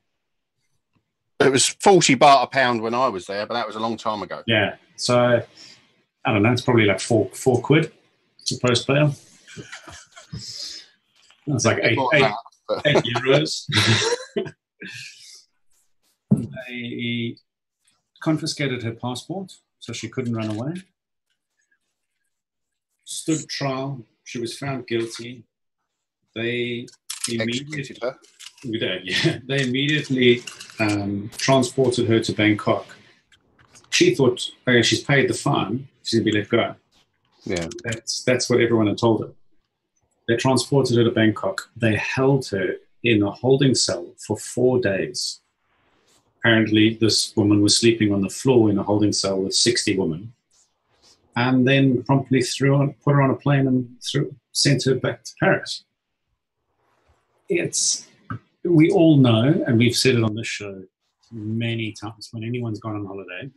B: It was 40 baht a pound when I was there, but that was a long time ago.
D: Yeah, so I don't know, it's probably like four quid to post bail. It's like 8 euros. They confiscated her passport so she couldn't run away. Stood trial. She was found guilty. They immediately transported her to Bangkok. She thought, okay, she's paid the fine, she's going to be let go.
B: Yeah,
D: that's what everyone had told her. They transported her to Bangkok. They held her in a holding cell for 4 days. Apparently, this woman was sleeping on the floor in a holding cell with 60 women, and then promptly put her on a plane and sent her back to Paris. It's we all know, and we've said it on this show many times, when anyone's gone on holiday,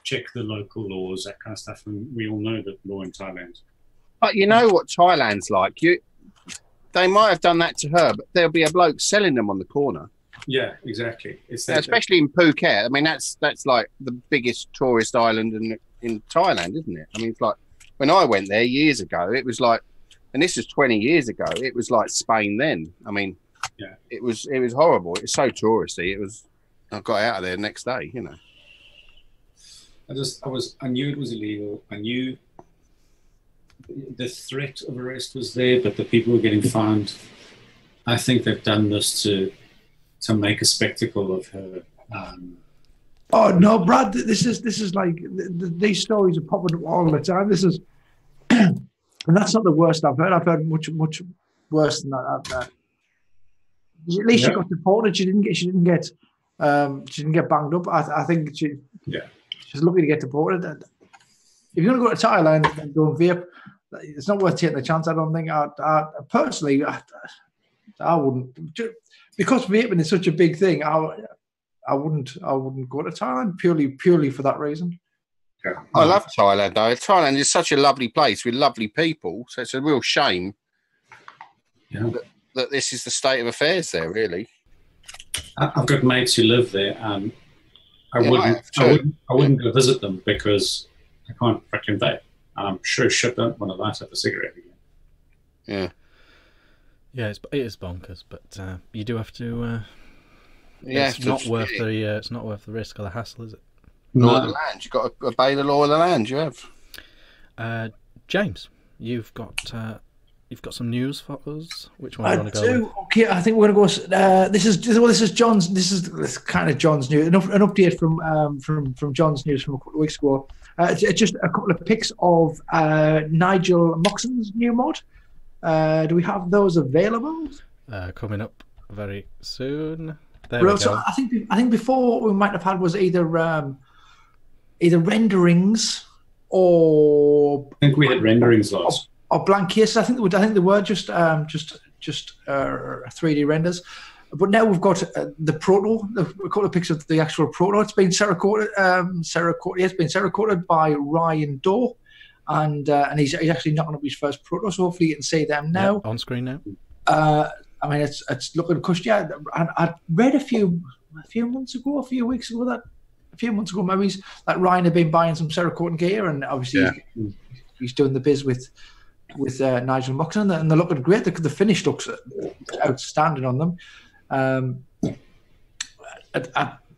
D: check the local laws, that kind of stuff, and we all know the law in Thailand.
B: But you know what Thailand's like? They might have done that to her, but there'll be a bloke selling them on the corner.
D: Yeah, exactly. It's
B: especially in Phuket. I mean, that's like the biggest tourist island in Thailand, isn't it? I mean, it's like when I went there years ago, it was like, and this is 20 years ago, it was like Spain then. I mean,
D: yeah,
B: it was horrible. It was so touristy. I got out of there the next day, you know.
D: I knew it was illegal. I knew the threat of arrest was there, but the people were getting fined. I think they've done this to make a spectacle of her.
C: Oh no, Brad! This is like these stories are popping up all the time. This is, and that's not the worst I've heard. I've heard much worse than that. At least she got deported. She didn't get banged up. I think she's lucky to get deported. If you're going to go to Thailand and go and vape, it's not worth taking the chance. I don't think. I personally, I wouldn't, because vaping is such a big thing. I wouldn't go to Thailand purely for that reason.
B: Yeah. I love Thailand though. Thailand is such a lovely place with lovely people. So it's a real shame that this is the state of affairs there. Really,
D: I've got mates who live there. I wouldn't go visit them because I can't freaking vape. I'm sure shit don't want to light up a cigarette again.
B: Yeah.
A: Yeah, it is bonkers, but you do have to.
B: It's
A: not worth the risk or the hassle, is it?
B: Law of the land. You've got to obey the law of the land. You have.
A: James, you've got some news for us. Which one do you want to go with?
C: Okay, I think we're going to go. This is John's. This is kind of John's news. An update from John's news from a couple of weeks ago. It's just a couple of pics of Nigel Moxon's new mod. Do we have those available?
A: Coming up very soon. There we go.
C: So I think before what we might have had was either renderings or
D: I think we had renderings last.
C: Or blank cases. I think they were just 3D renders. But now we've got the proto. A couple of pictures of the actual proto. It's been cerakoted. It's been cerakoted by Ryan Doe, and he's actually knocking up his first proto. So hopefully you can see them now.
A: Yep, on screen now.
C: I mean, it's looking cushy. I read a few weeks ago, maybe that Ryan had been buying some cerakoting gear, and obviously he's doing the biz with Nigel Moxon, and they're looking great. The finish looks outstanding on them.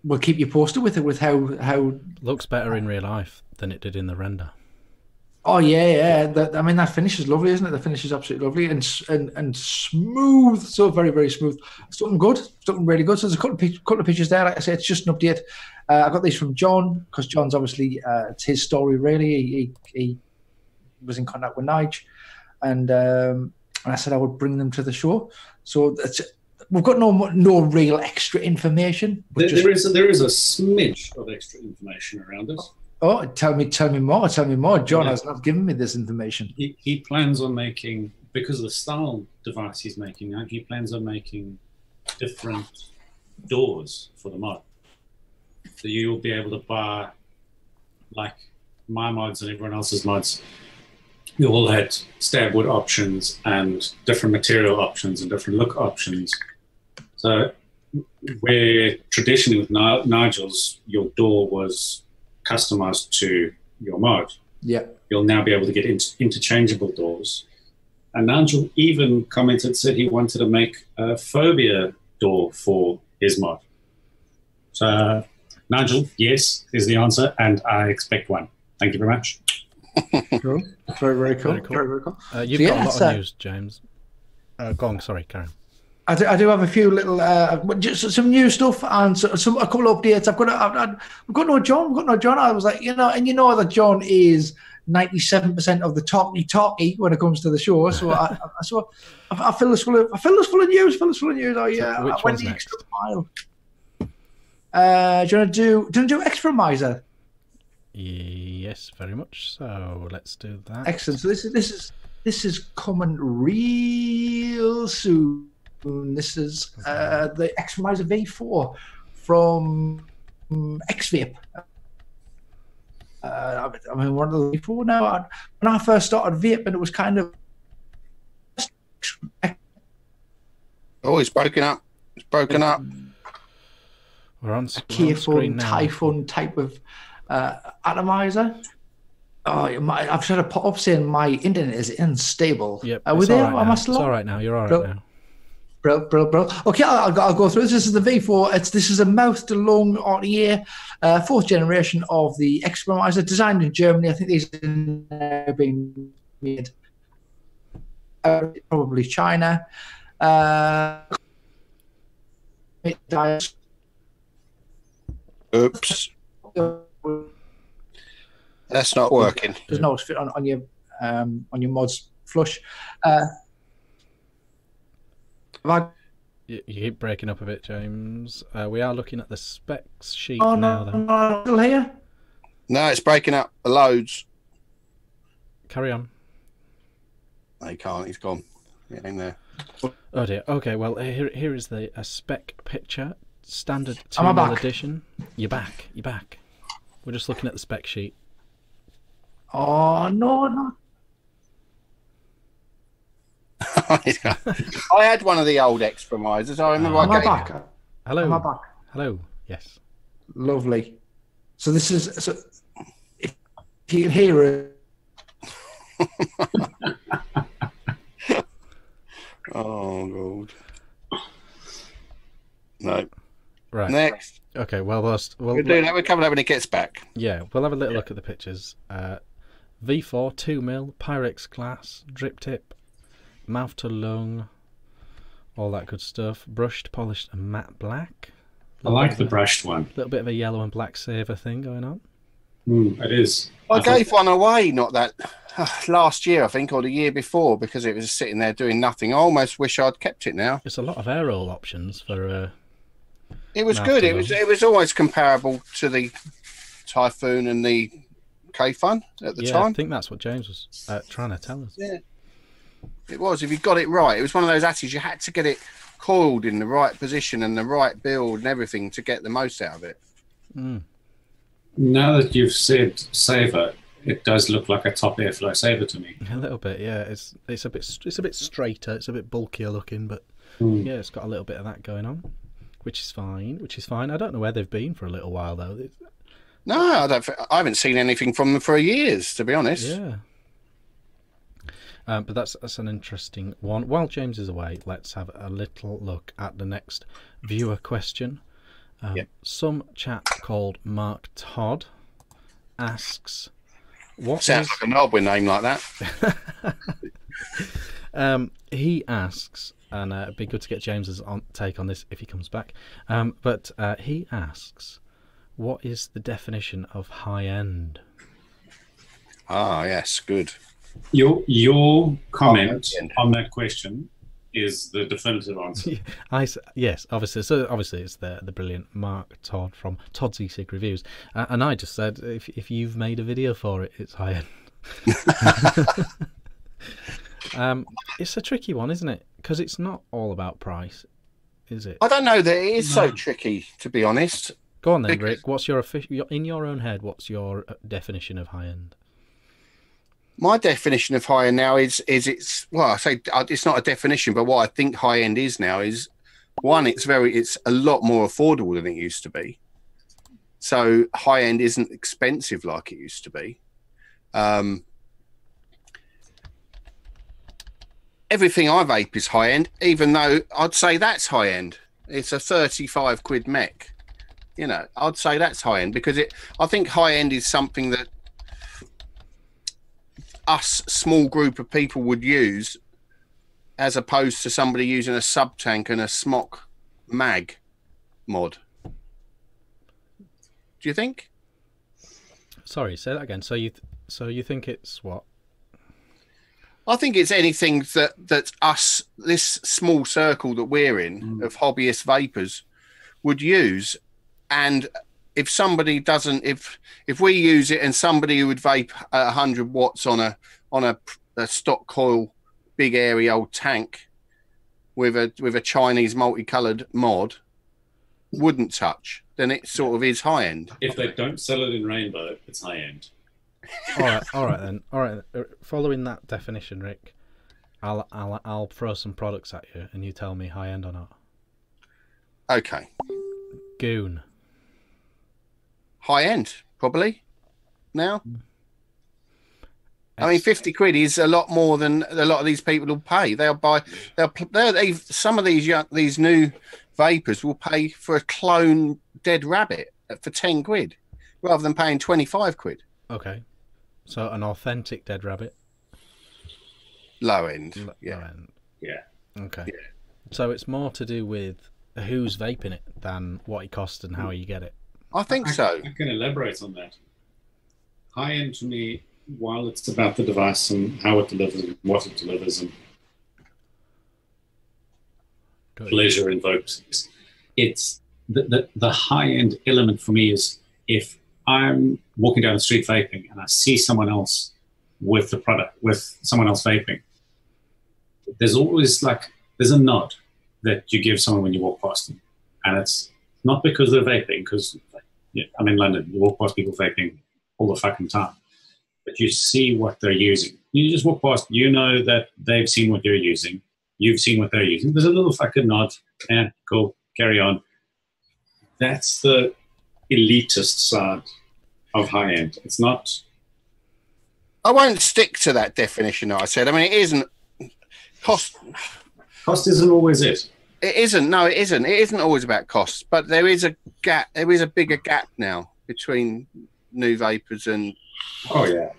C: We'll keep you posted with how
A: looks better in real life than it did in the render.
C: Oh yeah. That finish is lovely, isn't it? The finish is absolutely lovely and smooth. So very, very smooth. Something good. Something really good. So there's a couple of pictures there. Like I said, it's just an update. I got these from John because John's obviously it's his story really. He was in contact with Nige, and I said I would bring them to the show. So we've got no real extra information.
D: There is a smidge of extra information around us.
C: Oh, tell me more. John has not given me this information.
D: He plans on making, because of the style device he's making now, he plans on making different doors for the mod. So you'll be able to buy, like my mods and everyone else's mods, we all had stab wood options and different material options and different look options. So where traditionally with Nigel's, your door was customized to your mod.
C: Yeah.
D: You'll now be able to get interchangeable doors. And Nigel even said he wanted to make a phobia door for his mod. So, Nigel, yes, is the answer, and I expect one. Thank you very much.
C: Cool. Very, very cool. Very cool.
A: You've got a lot of news, James. Go on, sorry, Karen.
C: I do have a few little, just some new stuff and a couple of updates. We've got no John. I was like, and you know that John is 97% of the talky when it comes to the show. So I fill this full of news. Oh yeah,
A: which
C: I went
A: one's
C: the
A: next?
C: extra mile. Do you want to do extra miser?
A: Yes, very much so. Let's do that.
C: Excellent. So this is coming real soon. This is the Atomizer V4 from X-Vape. I mean, one of the V4 now. When I first started vaping, it was kind of.
B: Oh, it's broken up. It's broken up.
A: We're on
C: Careful
A: screen now.
C: Typhoon type of atomizer. Oh, I've tried to pop up saying my internet is unstable.
A: Yep,
C: Are we
A: it's
C: there?
A: all right
C: Am
A: now.
C: I still
A: It's
C: on?
A: all right now. You're all right now.
C: Bro. Okay, I'll go through this. This is the V4. This is a mouth-to-lung RTA, fourth generation of the Atomizer, designed in Germany. I think these are now being made probably China.
B: Oops. That's not working.
C: There's no fit on your mods flush. Have I
A: You keep breaking up a bit, James. We are looking at the specs sheet
C: Oh,
A: now,
C: no,
A: though.
C: no, still here?
B: No, it's breaking up loads.
A: Carry on.
B: No, he can't. He's gone. Get in there.
A: Oh dear. Okay, well, here is the spec picture. Standard
C: Am I
A: 2mm
C: back?
A: edition. You're back. We're just looking at the spec sheet.
C: Oh, no.
B: I had one of the old Expromizers. I remember
C: Am
B: I
C: I
B: gave
C: back?
A: Hello.
C: Am I back?
A: Hello. Yes.
C: Lovely. So this is... So if you can hear it...
B: Oh, God. No.
A: Right.
B: Next.
A: Okay, well,
B: We'll do that. We'll cover that when it gets back.
A: yeah, we'll have a little look at the pictures. V4, 2mm, Pyrex glass, drip tip, mouth to lung, all that good stuff. Brushed, polished, and matte black.
D: I like the brushed one.
A: A little bit of a yellow and black saver thing going on.
D: It is.
B: I gave one away, not that last year, I think, or the year before, because it was sitting there doing nothing. I almost wish I'd kept it now.
A: It's a lot of air roll options for.
B: It was
A: Mouth
B: good.
A: to
B: It was always comparable to the Typhoon and the K-Fun at the
A: yeah,
B: time.
A: I think that's what James was trying to tell us.
B: Yeah, it was. If you got it right, it was one of those attitudes. You had to get it coiled in the right position and the right build and everything to get the most out of it.
A: Mm.
D: Now that you've said saver, it does look like a top airflow saver to me.
A: A little bit, yeah. It's a bit straighter. It's a bit bulkier looking, but yeah, it's got a little bit of that going on, which is fine. I don't know where they've been for a little while though.
B: No, I haven't seen anything from them for years, to be honest.
A: Yeah. But that's an interesting one. While James is away, let's have a little look at the next viewer question. Some chap called Mark Todd asks, "What
B: Sounds
A: is?"
B: like a knob with a name like that.
A: He asks, and it'd be good to get James's take on this if he comes back. But he asks, "What is the definition of high end?"
B: Ah, yes, good.
D: Your comment on that question is the definitive answer.
A: Yes, obviously. So obviously, it's the brilliant Mark Todd from Todd's E-Cig Reviews, and I just said if you've made a video for it, it's high end. It's a tricky one, isn't it? Because it's not all about price, is it?
B: I don't know that it is so tricky, to be honest.
A: Go on then, Rick. What's your in your own head? What's your definition of high end?
B: My definition of high end now is it's, well, I say it's not a definition, but what I think high end is now is, one, it's a lot more affordable than it used to be. So high end isn't expensive like it used to be. Everything I vape is high end, even though I'd say that's high end. It's a 35 quid mech. You know, I'd say that's high end because I think high end is something that us small group of people would use, as opposed to somebody using a sub tank and a smock mag mod. Do you think?
A: Sorry, say that again. So you think it's what?
B: I think it's anything that us, this small circle that we're in of hobbyist vapors, would use. And if somebody doesn't, if we use it and somebody who would vape 100 watts on a stock coil, big airy old tank, with a Chinese multicolored mod wouldn't touch, then it sort of is high end.
D: If they don't sell it in rainbow, it's high end.
A: All right then. All right. Following that definition, Rick, I'll throw some products at you, and you tell me high end or not.
B: Okay.
A: Goon.
B: High end, probably. Now. I mean, 50 quid is a lot more than a lot of these people will pay. Some of these new vapors will pay for a clone dead rabbit for 10 quid rather than paying 25 quid.
A: Okay. So an authentic dead rabbit.
B: Low end. Yeah.
A: Low end.
D: Yeah.
A: Okay.
B: Yeah.
A: So it's more to do with who's vaping it than what it costs and how you get it.
B: I think so.
D: I can elaborate on that. High end to me, while it's about the device and how it delivers and what it delivers and pleasure invokes, it's the high end element for me is if I'm walking down the street vaping and I see someone else with the product, with someone else vaping, there's always there's a nod that you give someone when you walk past them. And it's not because they're vaping, because I'm in London, you walk past people vaping all the fucking time. But you see what they're using. You just walk past, you know that they've seen what you're using. You've seen what they're using. There's a little fucking nod. Yeah, cool, carry on. That's the elitist side of high end. It's not.
B: I won't stick to that definition that I said. I mean, it isn't cost.
D: Cost isn't always it.
B: It isn't. No, it isn't. It isn't always about cost. But there is a gap. There is a bigger gap now between new vapors and.
D: Oh yeah.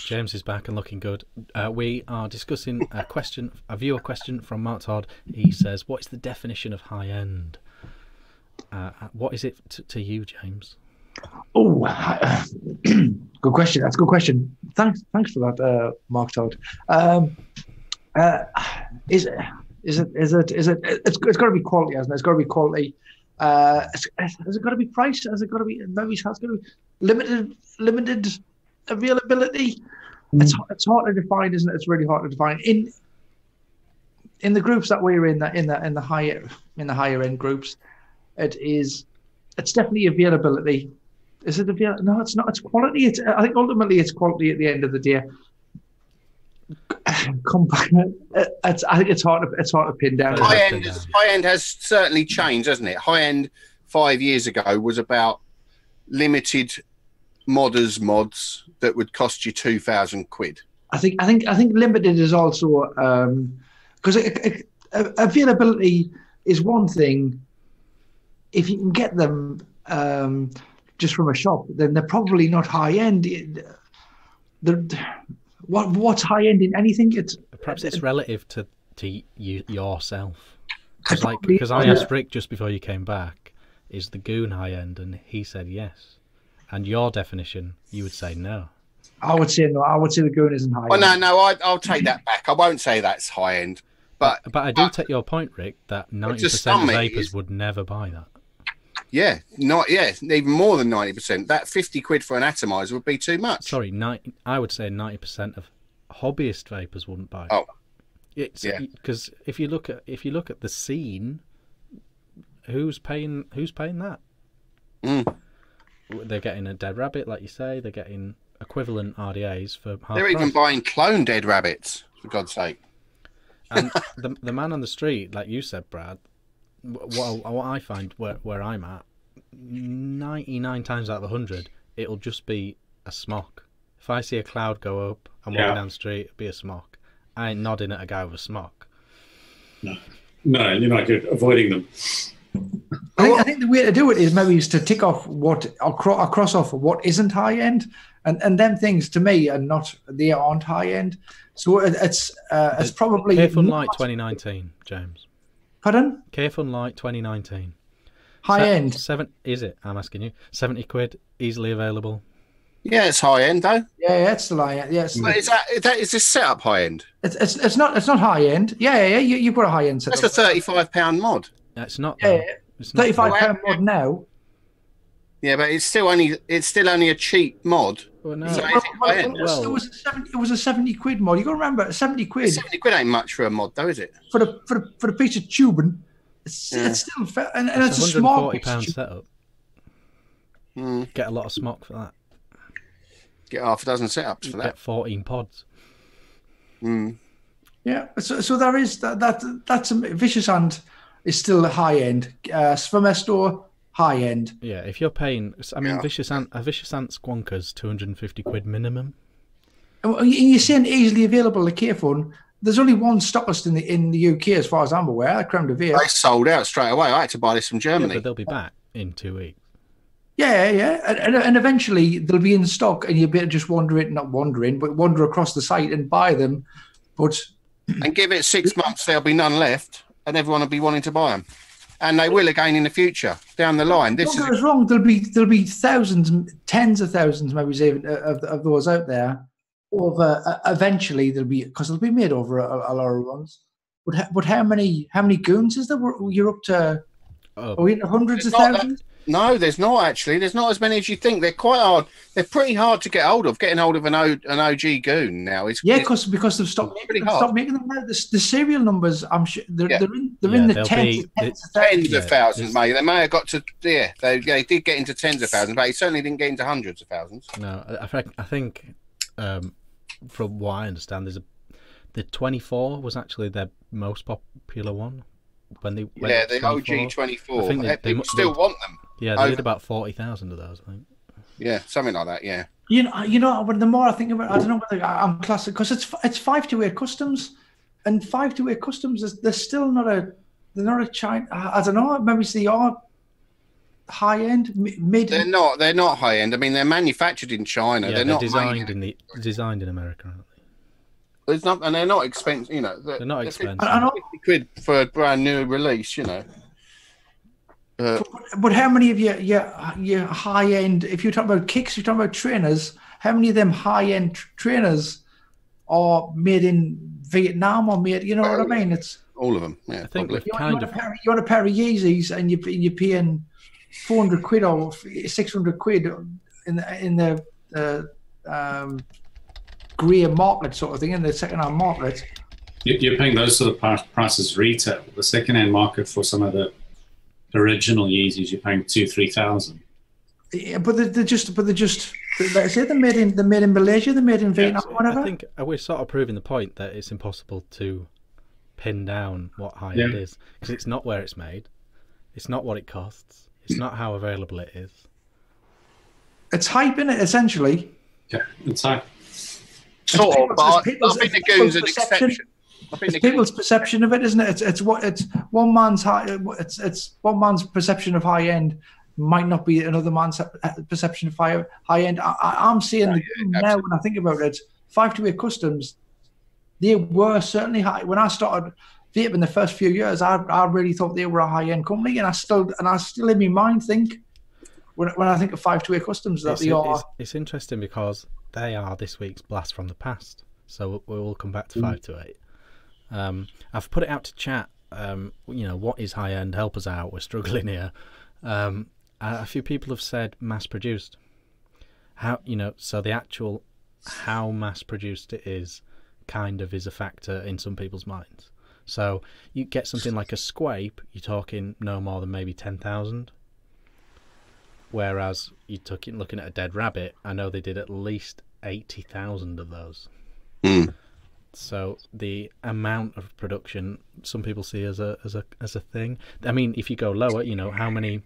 A: James is back and looking good. We are discussing a viewer question from Mark Todd. He says, "What is the definition of high end?" What is it to you, James?
C: Oh, good question. That's a good question. Thanks for that, Mark Todd. Is it? It's got to be quality, hasn't it? It's got to be quality. Has it got to be price? Has it got to be maybe? Has it got to be limited availability? It's hard to define, isn't it? It's really hard to define. In the groups that we're in the higher end groups, it's definitely availability. Is it availability? No, it's not. It's quality. I think ultimately it's quality at the end of the day. Come back. I think it's hard to pin down.
B: High end has certainly changed, hasn't it? High end 5 years ago was about limited mods that would cost you 2,000 quid.
C: I think limited is also because availability is one thing. If you can get them just from a shop, then they're probably not high end. What's high end in anything?
A: Perhaps it's relative to yourself. Because I asked Rick just before you came back, is the Goon high end, and he said yes. And your definition, you would say no.
C: I would say no. I would say the Goon isn't high end.
B: No, I'll take that back. I won't say that's high end. But
A: I do take your point, Rick, that 90% of vapors would never buy that.
B: Yeah, even more than 90%. That 50 quid for an atomizer would be too much.
A: Sorry, I would say 90% of hobbyist vapors wouldn't buy it.
B: Oh,
A: because if you look at the scene, who's paying that? They're getting a dead rabbit, like you say. They're getting equivalent RDAs for half
B: They're
A: price.
B: even buying clone dead rabbits, for God's sake.
A: And the man on the street, like you said, Brad, what I find where I'm at, 99 times out of 100, it'll just be a smock. If I see a cloud go up, I'm walking down the street, it'll be a smock. I ain't nodding at a guy with a smock.
D: No, you're not good. Avoiding them.
C: I think the way to do it is maybe to tick off cross off what isn't high end, and them things to me they aren't high end. So it's probably
A: Careful Light 2019, James.
C: Pardon?
A: Careful Light 2019.
C: High end.
A: Is it? I'm asking you. 70 quid, easily available.
B: Yeah, it's high end though.
C: Yeah, it's still high end. Yes.
B: But is this setup high end?
C: It's not high end. Yeah. You've got a high end setup.
B: That's a £35 mod.
A: It's not.
C: Yeah, it's £35 mod now.
B: Yeah, but it's still only a cheap mod
A: Well, no.
B: So is it high-end?
C: It was a 70 quid mod. You got to remember, 70 quid.
B: 70 quid ain't much for a mod, though, is it?
C: For the piece of tubing, it's still fair, and it's a small
A: £140 setup. Get a lot of smock for that.
B: Get half a dozen setups for that.
A: Get 14 pods.
C: Yeah, so there is that's a Vicious Hand is still high end. Spermesto, high end.
A: Yeah, if you're paying, I mean, a Vicious Ant Squonker's 250 quid minimum.
C: And you're saying easily available, the K-phone. There's only one stockist in the UK, as far as I'm aware. Crown de Vere.
B: They sold out straight away. I had to buy this from Germany.
A: Yeah, but they'll be back in 2 weeks.
C: Yeah, and eventually they'll be in stock, and you'll be able to just wander across the site and buy them. But
B: and give it 6 months, there'll be none left, and everyone will be wanting to buy them. And they will again in the future, down the line.
C: Don't get us wrong. There'll be thousands, tens of thousands, maybe even of those out there. Eventually, there'll be, because they'll be made over a lot of runs. But how many goons is there? You're up to are we into hundreds of thousands?
B: No, there's not actually. There's not as many as you think. They're quite hard. They're pretty hard to get hold of. Getting hold of an OG goon now is
C: because they've stopped making them now. The serial numbers, I'm sure they're in the tens
B: of thousands, mate. They may have got to they did get into tens of thousands, but they certainly didn't get into hundreds of thousands.
A: No, I think from what I understand, the 24 was actually their most popular one. The OG 24. I think they still want them. Yeah, they did about 40,000 of those, I think.
B: Yeah, something like that. Yeah.
C: You know, but the more I think about it, I don't know whether I'm classic, because it's 528 customs, and 528 customs they're still not a China. I don't know. Maybe they are high end, mid.
B: They're not high end. I mean, they're manufactured in China.
A: Yeah,
B: they're not
A: designed in America, aren't they?
B: It's not, and they're not expensive. You know,
A: they're not expensive.
B: 50 quid for a brand new release. You know.
C: But how many of your high end? If you're talking about kicks, you're talking about trainers. How many of them high end trainers are made in Vietnam or made? You know what I mean? It's
B: all of them. Yeah,
A: I think
B: probably.
C: You want a pair of Yeezys, and you're paying 400 quid or 600 quid in the grey market sort of thing, in the second-hand market.
D: You're paying those sort of prices retail. The second-hand market for some of the original Yeezys, you're paying 2,000-3,000.
C: Yeah, but they're just like I say, they're made in Malaysia, they're made in Vietnam, whatever.
A: I think we're sort of proving the point that it's impossible to pin down what high end is, because it's not where it's made, it's not what it costs, it's not how available it is.
C: It's hype, in it, essentially.
D: Yeah, it's hype.
B: Sort of, but I think the goon's an exception.
C: It's people's perception of it, isn't it? It's one man's one man's perception of high end might not be another man's perception of high end. I'm seeing now when I think about it, 528 Customs, they were certainly high. When I started vaping the first few years, I really thought they were a high end company, and I still in my mind think when I think of 528 Customs that they are.
A: It's interesting because they are this week's blast from the past. So we'll come back to 528. I've put it out to chat. What is high end? Help us out. We're struggling here. A few people have said mass produced. So the actual how mass produced it is kind of is a factor in some people's minds. So you get something like a Squape, you're talking no more than maybe 10,000. Whereas looking at a Dead Rabbit, I know they did at least 80,000 of those. So the amount of production some people see as a thing. I mean, if you go lower, how many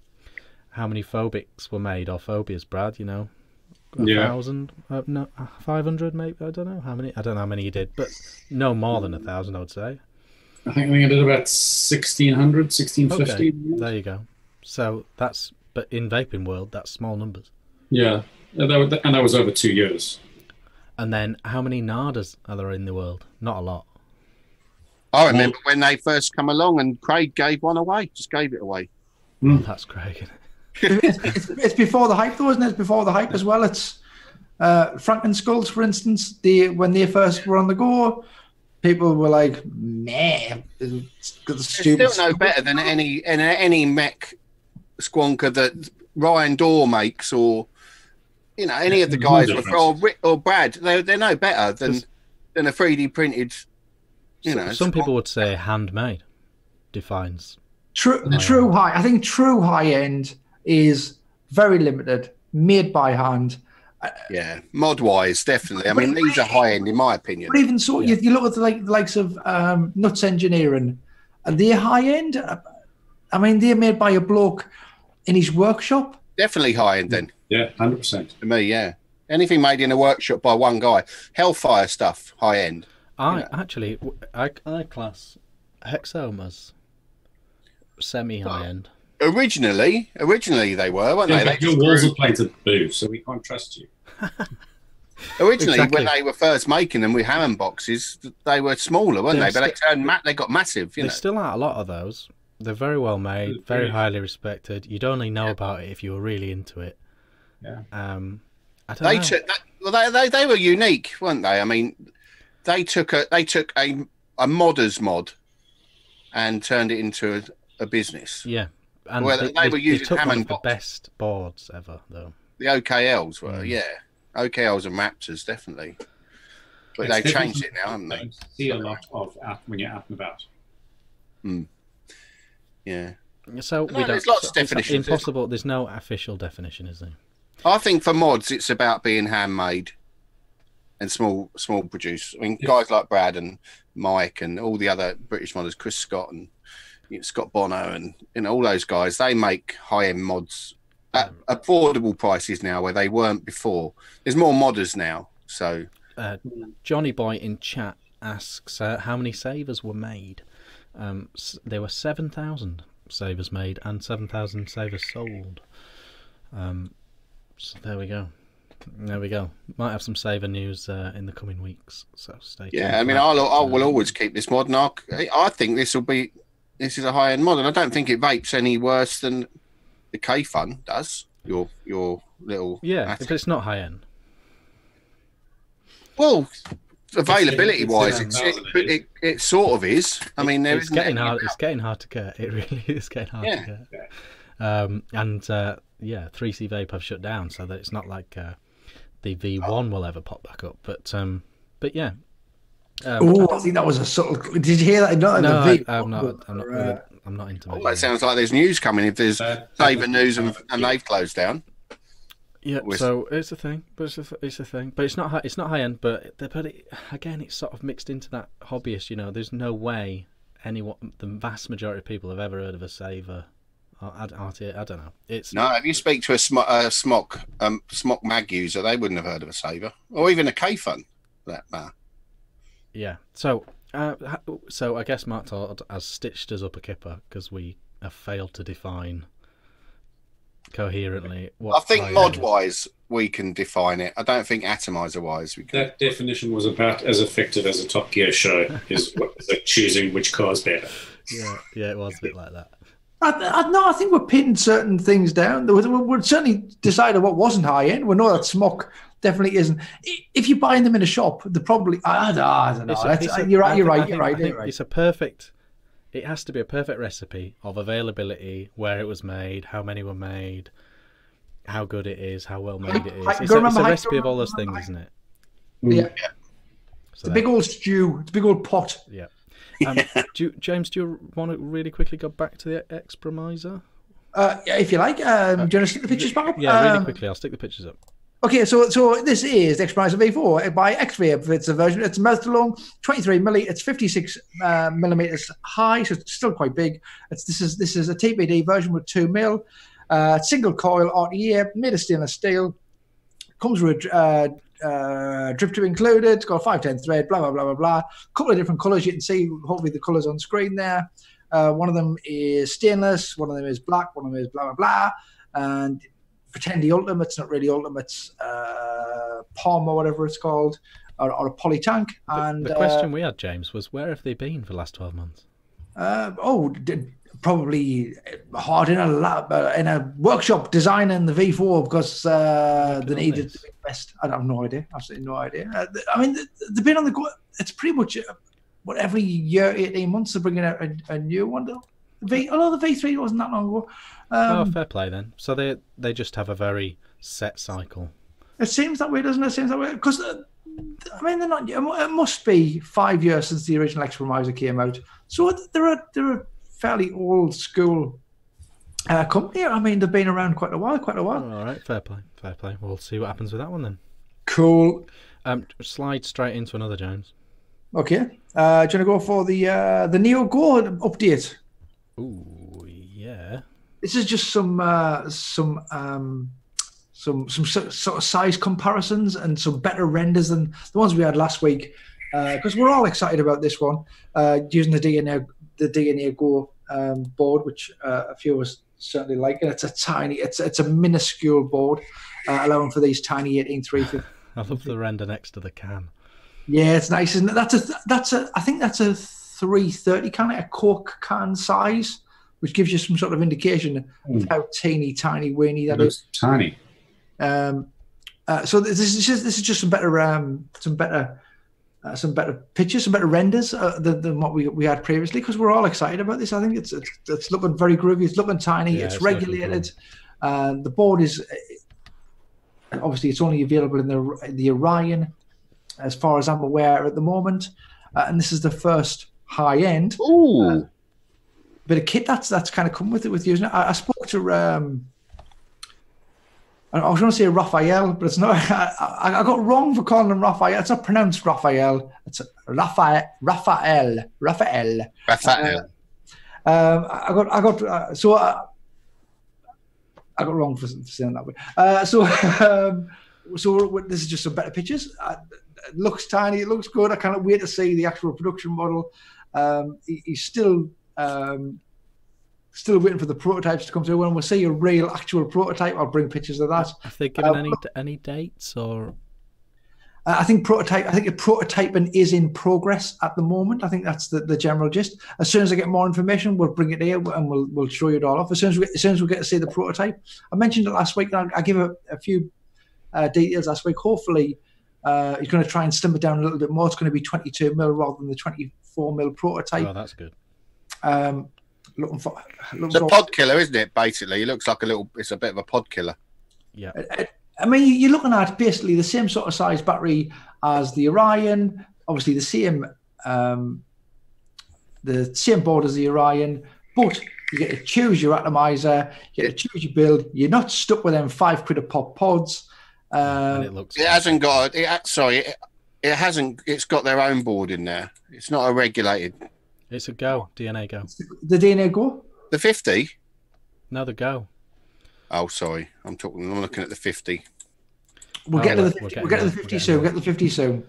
A: phobics were made, or phobias, Brad? 1,000, no, 500 maybe. I don't know how many. I don't know how many you did, but no more than 1,000, I would say.
D: I think I did about 1,600, 1,650.
A: Okay, there you go. So but in vaping world, that's small numbers.
D: Yeah, and that was over 2 years.
A: And then, how many Nadas are there in the world? Not a lot.
B: I remember when they first come along, and Craig gave one away. Just gave it away.
A: Oh, that's Craig.
C: It's before the hype, though, isn't it? It's before the hype as well. It's Frankenskulls, for instance. When they first were on the go, people were like, "Man, it's stupid."
B: Still no better than any mech squonker that Ryan Dorr makes, or you know, any of the guys or Brad, they're no better than a 3D printed. You know,
A: some people would say handmade defines
C: true high. I think true high end is very limited, made by hand.
B: Yeah, mod wise, definitely. I mean, these are high end in my opinion.
C: But even so, you look at the likes of Nuts Engineering, and they're high end. I mean, they're made by a bloke in his workshop.
B: Definitely high end then.
D: Yeah, 100%.
B: To me, yeah. Anything made in a workshop by one guy, Hellfire stuff, high end.
A: I class hexomas semi high end.
B: Originally they were, weren't they?
D: Your walls are painted blue, so we can't trust you.
B: Originally, when they were first making them with Hammond boxes, they were smaller, weren't they? But they got massive.
A: They still are a lot of those. They're very well made, very highly respected. You'd only know about it if you were really into it.
D: Yeah.
A: I don't know.
B: They were unique, weren't they? I mean, they took a modder's mod and turned it into a business.
A: Yeah. And
B: they were using Hammond
A: the best boards ever, though.
B: The OKLs were, OKLs and Raptors, definitely. But they've changed it now, haven't they?
D: See a lot of when you're out and about.
B: Yeah.
A: So
B: there's lots of definitions.
A: Impossible. There's no official definition, is there?
B: I think for mods, it's about being handmade and small producers. I mean, guys like Brad and Mike and all the other British modders, Chris Scott and Scott Bono and all those guys, they make high-end mods at affordable prices now where they weren't before. There's more modders now. So
A: Johnny Boy in chat asks how many savers were made. There were 7,000 savers made and 7,000 savers sold. So there we go. Might have some saver news in the coming weeks, so stay tuned.
B: Yeah, I mean, I will always keep this mod, and I think this is a high-end mod, and I don't think it vapes any worse than the K-Fun does. Your little
A: but it's not high-end.
B: Well, availability-wise, it sort of is. I mean,
A: it's getting hard. It's getting hard to get. It really is getting hard to get. And 3C Vape have shut down, so that it's not like the V1 will ever pop back up. But yeah.
C: I think that was a subtle. Did you hear that?
A: I'm not into it.
B: Well, it sounds like there's news coming. If there's saver news and they've closed down.
A: Yeah, so it's a thing, but it's a thing, but it's not high end. But again, it's sort of mixed into that hobbyist. You know, there's no way the vast majority of people have ever heard of a saver. RTA, I don't know. If you speak to a Smock mag user, they wouldn't have heard of a saver or even a K-Fun for that matter. Yeah. So I guess Mark Todd has stitched us up a kipper because we have failed to define coherently what.
B: I think mod-wise we can define it. I don't think atomizer-wise we can.
D: That definition was about as effective as a Top Gear show. Is like choosing which car's better.
A: Yeah, it was a bit like that.
C: I think we're pinning certain things down. We're certainly decided what wasn't high end. We know that Smock definitely isn't. If you're buying them in a shop, they're probably I don't know. You're right.
A: It's a perfect. It has to be a perfect recipe of availability, where it was made, how many were made, how good it is, how well made it is. It's a recipe of all those things, isn't it?
C: Yeah. It's a big old stew. It's a big old pot.
A: Yeah. James, do you want to really quickly go back to the Expromiser?
C: If you like. Do you want to stick the pictures back up?
A: Yeah, really quickly. I'll stick the pictures up.
C: Okay, so this is the Expromiser V4 by X-Vape. It's a version. It's mouth to lung, 23 milli. It's 56 millimeters high, so it's still quite big. This is a TPD version with 2 mil, single coil RTA, made of stainless steel. Comes with drip tube included. It's got a 510 thread. Blah blah blah blah blah. A couple of different colors. You can see hopefully the colors on screen there. One of them is stainless. One of them is black. One of them is blah blah blah. And pretend the Ultimate's not really Ultimate's POM or whatever it's called, or a poly tank. And
A: the question we had, James, was where have they been for the last 12 months?
C: Probably hard in a lab, in a workshop designing the V4 because they needed to be best. I have no idea, absolutely no idea. I mean, they've been on the go. It's pretty much every year, 18 months, they're bringing out a new one. Although the V3 wasn't that long ago.
A: Fair play then. So they just have a very set cycle
C: It seems that way, doesn't it? It seems that way because I mean, they're not. It must be 5 years since the original Atomizer came out, so they're a fairly old school company. I mean, they've been around quite a while.
A: All right, fair play. We'll see what happens with that one then.
C: Cool.
A: Slide straight into another, James.
C: Okay. Do you want to go for the Neo Go update?
A: Ooh, yeah.
C: This is just some sort of size comparisons and some better renders than the ones we had last week, because we're all excited about this one, using the DNA Go board, which a few of us certainly like. And it's a minuscule board, allowing for these tiny 18350.
A: I love the render next to the can.
C: Yeah, it's nice, isn't it? I think that's a 330 can, a Coke can size, which gives you some sort of indication of how teeny tiny weeny that is.
D: Tiny.
C: So this is just some better pictures, some better renders than what we had previously, because we're all excited about this. I think it's looking very groovy. It's looking tiny.
A: Yeah,
C: it's regulated. The board is obviously it's only available in the Orion, as far as I'm aware at the moment, and this is the first high end bit of kit that's kind of come with it with using it. I spoke to I was going to say Raphael, but it's not. I got wrong for calling him Raphael. It's not pronounced Raphael. It's Raphael. I got wrong for saying that way. So this is just some better pictures. It looks tiny. It looks good. I can't wait to see the actual production model. He's still waiting for the prototypes to come through. When we see a real actual prototype, I'll bring pictures of that.
A: Have they given any dates or?
C: I think prototyping is in progress at the moment. I think that's the general gist. As soon as I get more information, we'll bring it here and we'll show you it all off. As soon as we get to see the prototype, I mentioned it last week. I give a few details last week. Hopefully, he's going to try and slim it down a little bit more. It's going to be 22 mil rather than the 24 mil prototype.
A: Oh, that's good.
B: It's a pod killer, isn't it? Basically, it looks like it's a bit of a pod killer.
A: Yeah.
C: I mean, you're looking at basically the same sort of size battery as the Orion. Obviously, the same board as the Orion, but you get to choose your atomizer, you get to choose your build. You're not stuck with them £5 a pop pods.
A: And it looks.
B: It hasn't got. It hasn't. It's got their own board in there. It's not a regulated.
A: It's a Go, DNA Go.
C: The DNA Go?
B: The 50?
C: No,
A: the Go.
B: Oh, sorry. I'm looking at the 50.
C: We'll get to the 50 soon. We'll get to the 50 soon.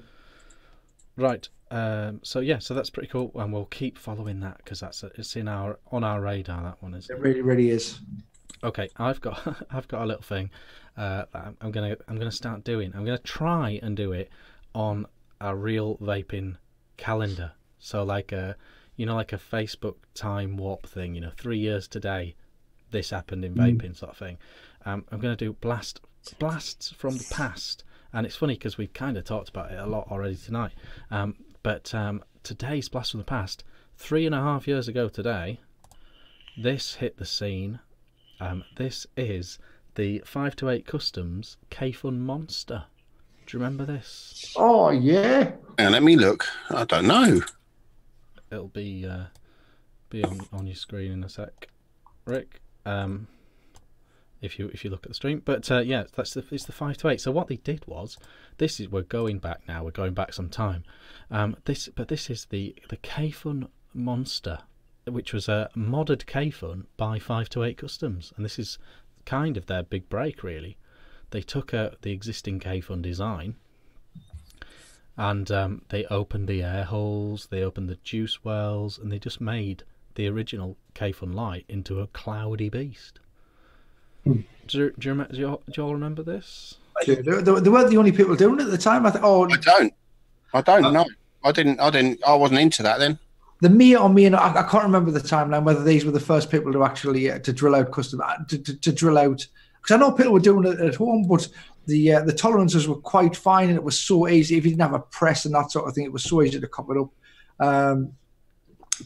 A: Right. So that's pretty cool, and we'll keep following that because it's on our radar. That one is.
C: It really is.
A: Okay, I've got a little thing that I'm gonna start doing. I'm gonna try and do it on a real vaping calendar. So like a Facebook time warp thing. 3 years today, this happened in vaping sort of thing. I'm going to do blasts from the past, and it's funny because we've kind of talked about it a lot already tonight. But today's blast from the past, 3.5 years ago today, this hit the scene. This is the 528 Customs K-Fun Monster. Do you remember this?
C: Oh yeah.
B: And let me look. I don't know.
A: It'll be on your screen in a sec, Rick. If you look at the stream, but it's the 528. So what they did was, we're going back now. We're going back some time. This is the K-Fun Monster, which was a modded K-Fun by 528 Customs, and this is kind of their big break really. They took the existing K-Fun design. And they opened the air holes, they opened the juice wells, and they just made the original K-Fun Light into a cloudy beast. Do you all remember this?
C: They weren't the only people doing it at the time. I
B: don't know. I didn't. I wasn't into that then.
C: I can't remember the timeline whether these were the first people to actually to drill out custom to drill out, because I know people were doing it at home, but the tolerances were quite fine, and it was so easy. If you didn't have a press and that sort of thing, it was so easy to cop it up.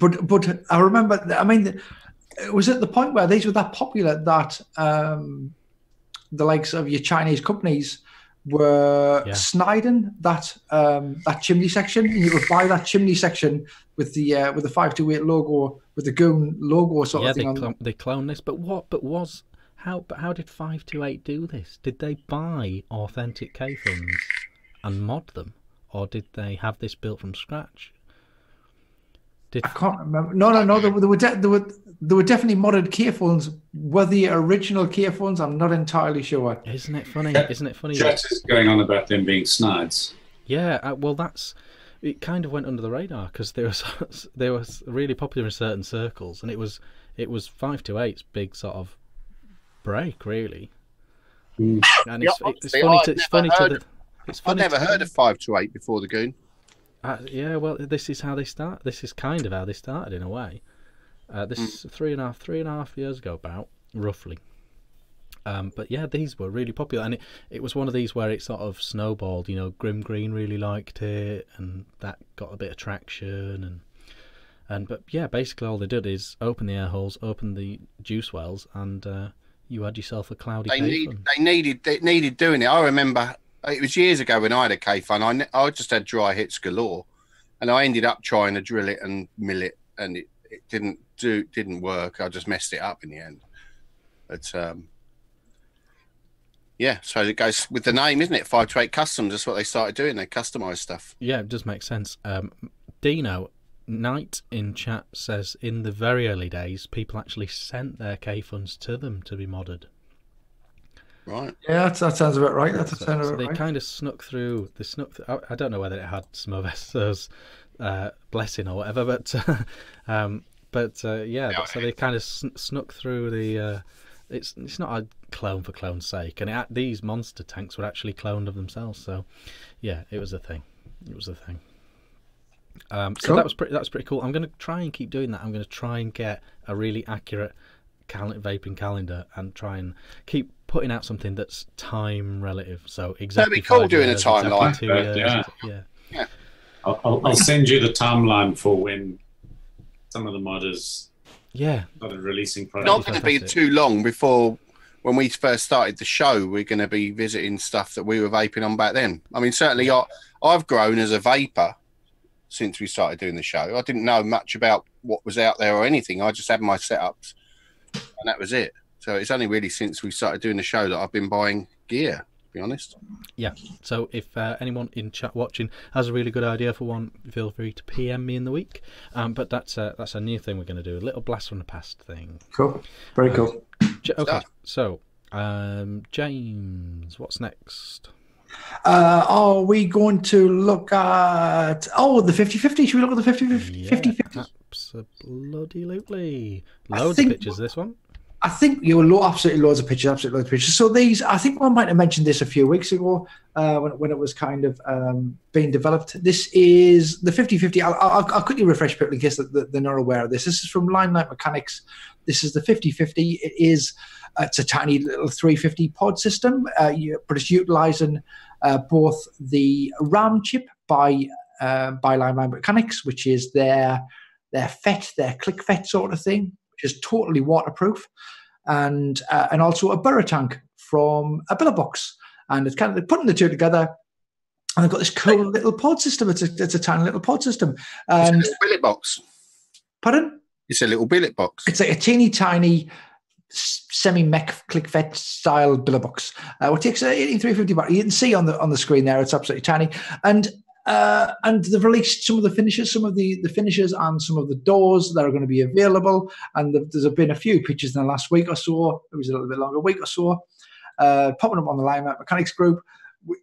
C: But I remember, I mean, it was at the point where these were that popular that the likes of your Chinese companies were sniding that that chimney section, and you could buy that chimney section with the 528 logo, with the Goon logo sort of thing.
A: They cloned this, how did 528 do this? Did they buy authentic K-Funds and mod them, or did they have this built from scratch?
C: I can't remember. No. There were definitely modded K-Funds. Were the original K-Funds? I'm not entirely sure.
A: Isn't it funny?
D: Chat is going on about them being snides.
A: Yeah, well, it kind of went under the radar because they were really popular in certain circles, and it was 528's big sort of break, really. And it's funny
B: I've never heard of 528 before the Goon.
A: Yeah, well, this is how they start. This is kind of how they started in a way. This is three and a half years ago, about roughly. But yeah, these were really popular, and it was one of these where it sort of snowballed. You know, Grim Green really liked it, and that got a bit of traction. But yeah, basically all they did is open the air holes, open the juice wells, and you had yourself a cloudy.
B: They needed doing it. I remember. It was years ago when I had a K-Fun. I just had dry hits galore, and I ended up trying to drill it and mill it, and it didn't work. I just messed it up in the end. But yeah, so it goes with the name, isn't it? 528 Customs. That's what they started doing. They customised stuff.
A: Yeah, it does make sense. Dino Knight in chat says in the very early days, people actually sent their K-Funds to them to be modded.
B: Right.
C: Yeah, that sounds about right.
A: They kind of snuck through. I don't know whether it had some of Esther's blessing or whatever, but so they kind of snuck through the. It's not a clone for clone's sake, and these monster tanks were actually cloned of themselves. So, yeah, it was a thing. So cool. That was pretty cool. I'm going to try and keep doing that. I'm going to try and get a really accurate vaping calendar and try and keep putting out something that's time relative. So exactly.
B: That'd be cool doing a timeline.
D: Yeah. I'll send you the timeline for when some of the modders started releasing products.
B: Not going to be too long before when we first started the show. We're going to be visiting stuff that we were vaping on back then. I mean, certainly I've grown as a vapor since we started doing the show. I didn't know much about what was out there or anything. I just had my setups, and that was it. So it's only really since we started doing the show that I've been buying gear, to be honest. Yeah.
A: So if anyone in chat watching has a really good idea for one, feel free to PM me in the week. But that's a new thing we're going to do, a little blast from the past thing.
C: Cool. Very cool.
A: Okay. So, James, what's next?
C: Are we going to look at the 50-50? Should we look at the 50-50?
A: Absolutely. Loads of pictures, this one.
C: I think you were absolutely loads of pictures. So these, I think I might have mentioned this a few weeks ago when it was kind of being developed. This is the 50-50. I'll quickly refresh people in case they're not aware of this. This is from Limelight Mechanics. This is the 50-50. It's a tiny little 350 pod system, but it's utilising both the RAM chip by Limelight Mechanics, which is their FET, their click FET sort of thing, which is totally waterproof, and also a burrow tank from a billet box. And it's kind of, they're putting the two together, and they've got this cool little pod system. It's a tiny little pod system. And
B: it's a little billet box.
C: Pardon?
B: It's a little billet box.
C: It's like a teeny tiny semi-mech click FET style billet box. It takes an 18350 battery. You can see on the screen there, it's absolutely tiny. And they've released some of the finishes, and some of the doors that are going to be available. And there's been a few pictures in the last week or so. It was a little bit longer, week or so, popping up on the Limelight Mechanics group,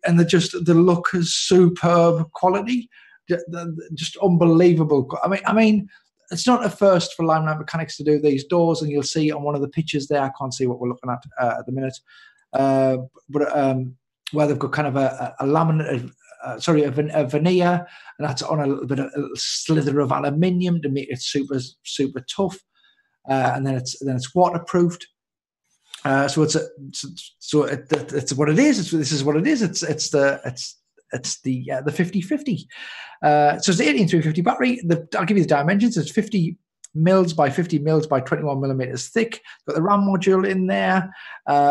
C: and the look is superb quality, just unbelievable. I mean, it's not a first for Limelight Mechanics to do these doors, and you'll see on one of the pictures there. I can't see what we're looking at the minute, but where they've got kind of a laminate. A veneer, and that's on a little slither of aluminium to make it super, super tough, and then it's waterproofed. So it's what it is. This is what it is. It's the 50-50. So it's the 18350 battery. I'll give you the dimensions. It's 50 mils by 50 mils by 21 millimeters thick. Got the RAM module in there.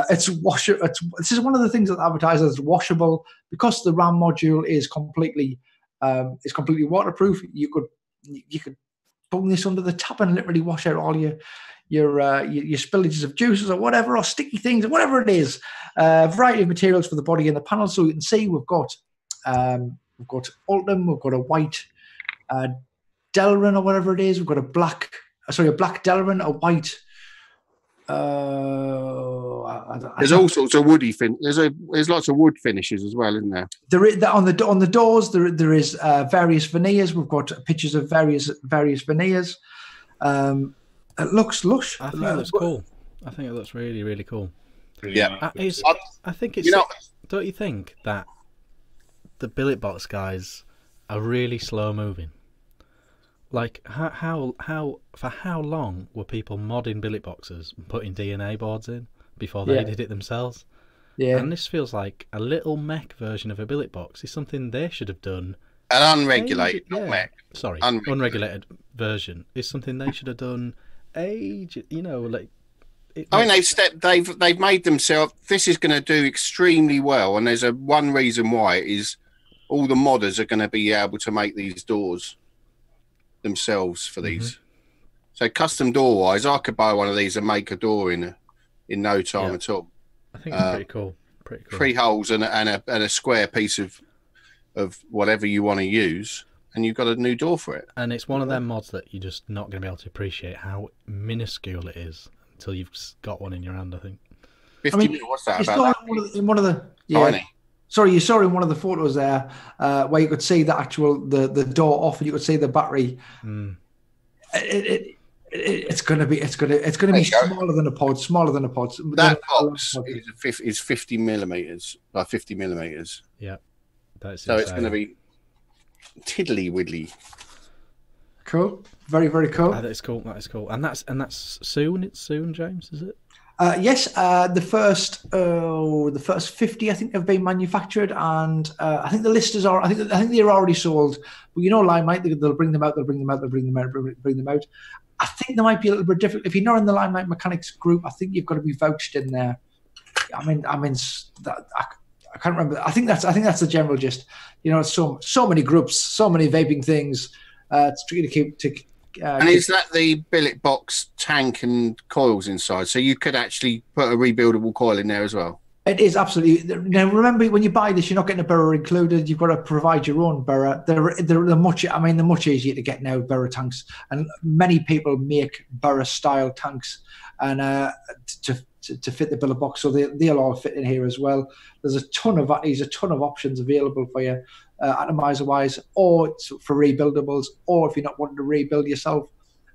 C: This is one of the things that advertises as washable, because the RAM module is completely waterproof. You could bung this under the tap and literally wash out all your spillages of juices or whatever, or sticky things, or whatever it is. Variety of materials for the body and the panel. So you can see we've got Ultim, we've got a white Delrin or whatever it is. We've got a black Delrin, a white.
B: There's all sorts of woody there's lots of wood finishes as well, isn't there?
C: There is on the doors. There is various veneers. We've got pictures of various veneers. It looks lush.
A: I think it looks cool. I think it looks really, really cool.
B: Yeah,
A: I think it's. Don't you think that the billet box guys are really slow moving? Like how for how long were people modding billet boxes and putting DNA boards in before they did it themselves? Yeah, and this feels like a little mech version of a billet box. It's something they should have done.
B: An unregulated, not mech.
A: Sorry, unregulated version is something they should have done. They've
B: made themselves. This is going to do extremely well, and there's one reason why is all the modders are going to be able to make these doors themselves for these. So custom door wise, I could buy one of these and make a door in no time at all.
A: I think it's pretty cool.
B: 3 holes and a square piece of whatever you want to use, and you've got a new door for it. And
A: it's one of them mods that you're just not going to be able to appreciate how minuscule it is until you've got one in your hand, I think.
B: 50 mil, what's that about?
C: In one of the
B: tiny.
C: Sorry, you saw in one of the photos there where you could see the door off, and you could see the battery. It's going to be smaller than a pod.
B: That box is 50 millimeters by 50 millimeters.
A: Yeah,
B: so it's going to be tiddly widdly.
C: Cool, very, very cool.
A: That is cool. That is cool, and that's soon. It's soon, James, is it?
C: Yes, the first 50 I think have been manufactured, and I think the listers are. I think they're already sold. But Limelight, they'll bring them out. I think they might be a little bit different. If you're not in the Limelight Mechanics group, I think you've got to be vouched in there. I can't remember. I think that's the general gist. So many groups, so many vaping things. It's tricky to keep.
B: And is that the billet box tank and coils inside? So you could actually put a rebuildable coil in there as well?
C: It is, absolutely. Now, remember, when you buy this, you're not getting a burr included. You've got to provide your own burr. They're much easier to get now, burr tanks. And many people make burr-style tanks and to fit the billet box, so they'll all fit in here as well. There's a ton of options available for you. Atomizer-wise, or for rebuildables, or if you're not wanting to rebuild yourself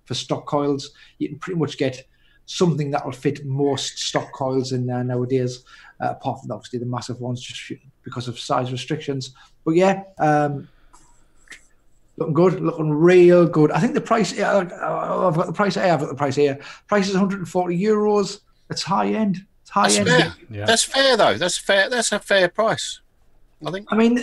C: for stock coils, you can pretty much get something that will fit most stock coils in there nowadays, apart from obviously the massive ones just because of size restrictions. But yeah, looking good, looking real good. I think the price, I've got the price here. Price is €140. It's high end. It's high end.
B: Fair. Yeah. That's fair though. That's fair. That's a fair price, I think.
C: I mean,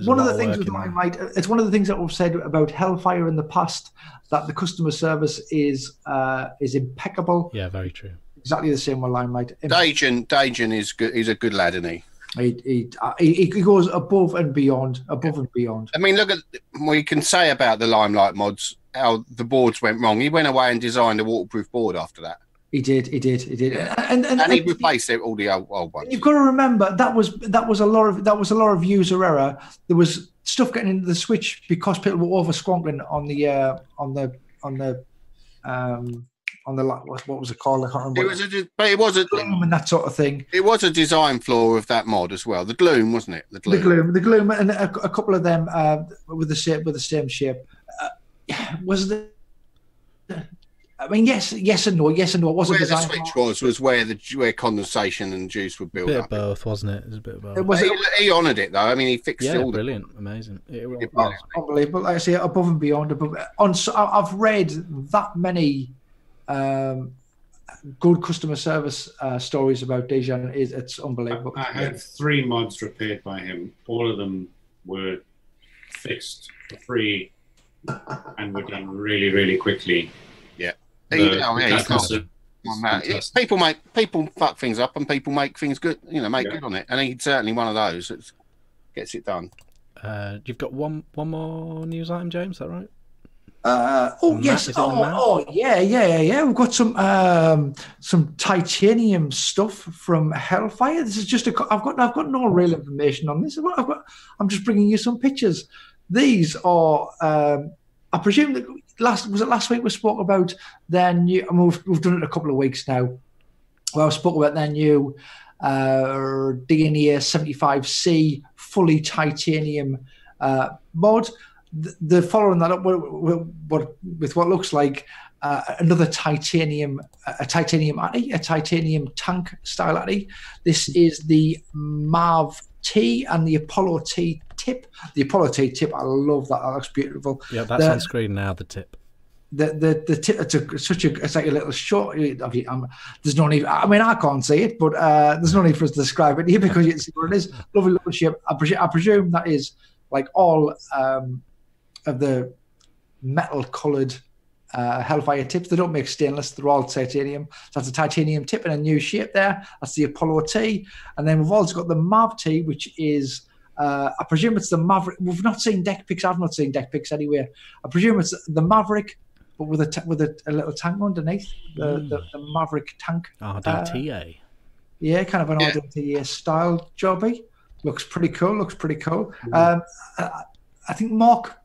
C: one of the things with Limelight, it's one of the things that we've said about Hellfire in the past, that the customer service is impeccable.
A: Yeah, very true.
C: Exactly the same with Limelight.
B: Dajan is good. He's a good lad, isn't he?
C: He goes above and beyond. I mean, look at
B: what you can say about the Limelight mods. How the boards went wrong. He went away and designed a waterproof board after that.
C: He did,
B: and he replaced all the old ones.
C: You've got to remember that was a lot of user error. There was stuff getting into the switch because people were over squonking on the what was it called? I can't remember.
B: It was a
C: gloom and that sort of thing.
B: It was a design flaw of that mod as well. The gloom, wasn't it? The
C: gloom, and a couple of them with the same shape. Was the I mean, yes and no. It wasn't
B: where the switch was where condensation and juice would build up.
A: Bit of both, wasn't it? It was a bit of
B: both. He honoured it though. I mean, he fixed it all.
A: Brilliant, amazing. It
C: was unbelievable. Like I say, above and beyond. I've read that many good customer service stories about Dejan. It's unbelievable.
D: I had 3 mods repaired by him. All of them were fixed for free and were done really, really quickly.
B: You've got-
D: Fantastic.
B: People fuck things up and people make things good. Make good on it, and he's certainly one of those that gets it done.
A: You've got one more news item, James. Is that right?
C: Yes. Yeah. We've got some titanium stuff from Hellfire. This is just I've got no real information on this. I'm just bringing you some pictures. These are I presume that last week we spoke about their new. I mean, we've done it a couple of weeks now. Well, I spoke about their new DNA 75C fully titanium mod. They're following that up with what looks like another titanium Atty, a titanium tank style Atty. This is the Mav T and the Apollo T tip. The Apollo T tip, I love that. That looks beautiful.
A: Yeah, that's on screen now. The tip.
C: The tip. It's like a little short. There's no need. I mean, I can't see it, but there's no need for us to describe it here because you can see what it is. Lovely little shape. I presume that is like all of the metal coloured Hellfire tips. They don't make stainless. They're all titanium. So that's a titanium tip in a new shape there. That's the Apollo T. And then we've also got the Mav T, which is, I presume it's the Maverick. We've not seen deck pics. I've not seen deck pics anywhere. I presume it's the Maverick, but with a little tank underneath. The Maverick tank.
A: RDTA.
C: Yeah, kind of an RDTA style jobby. Looks pretty cool. I think Mark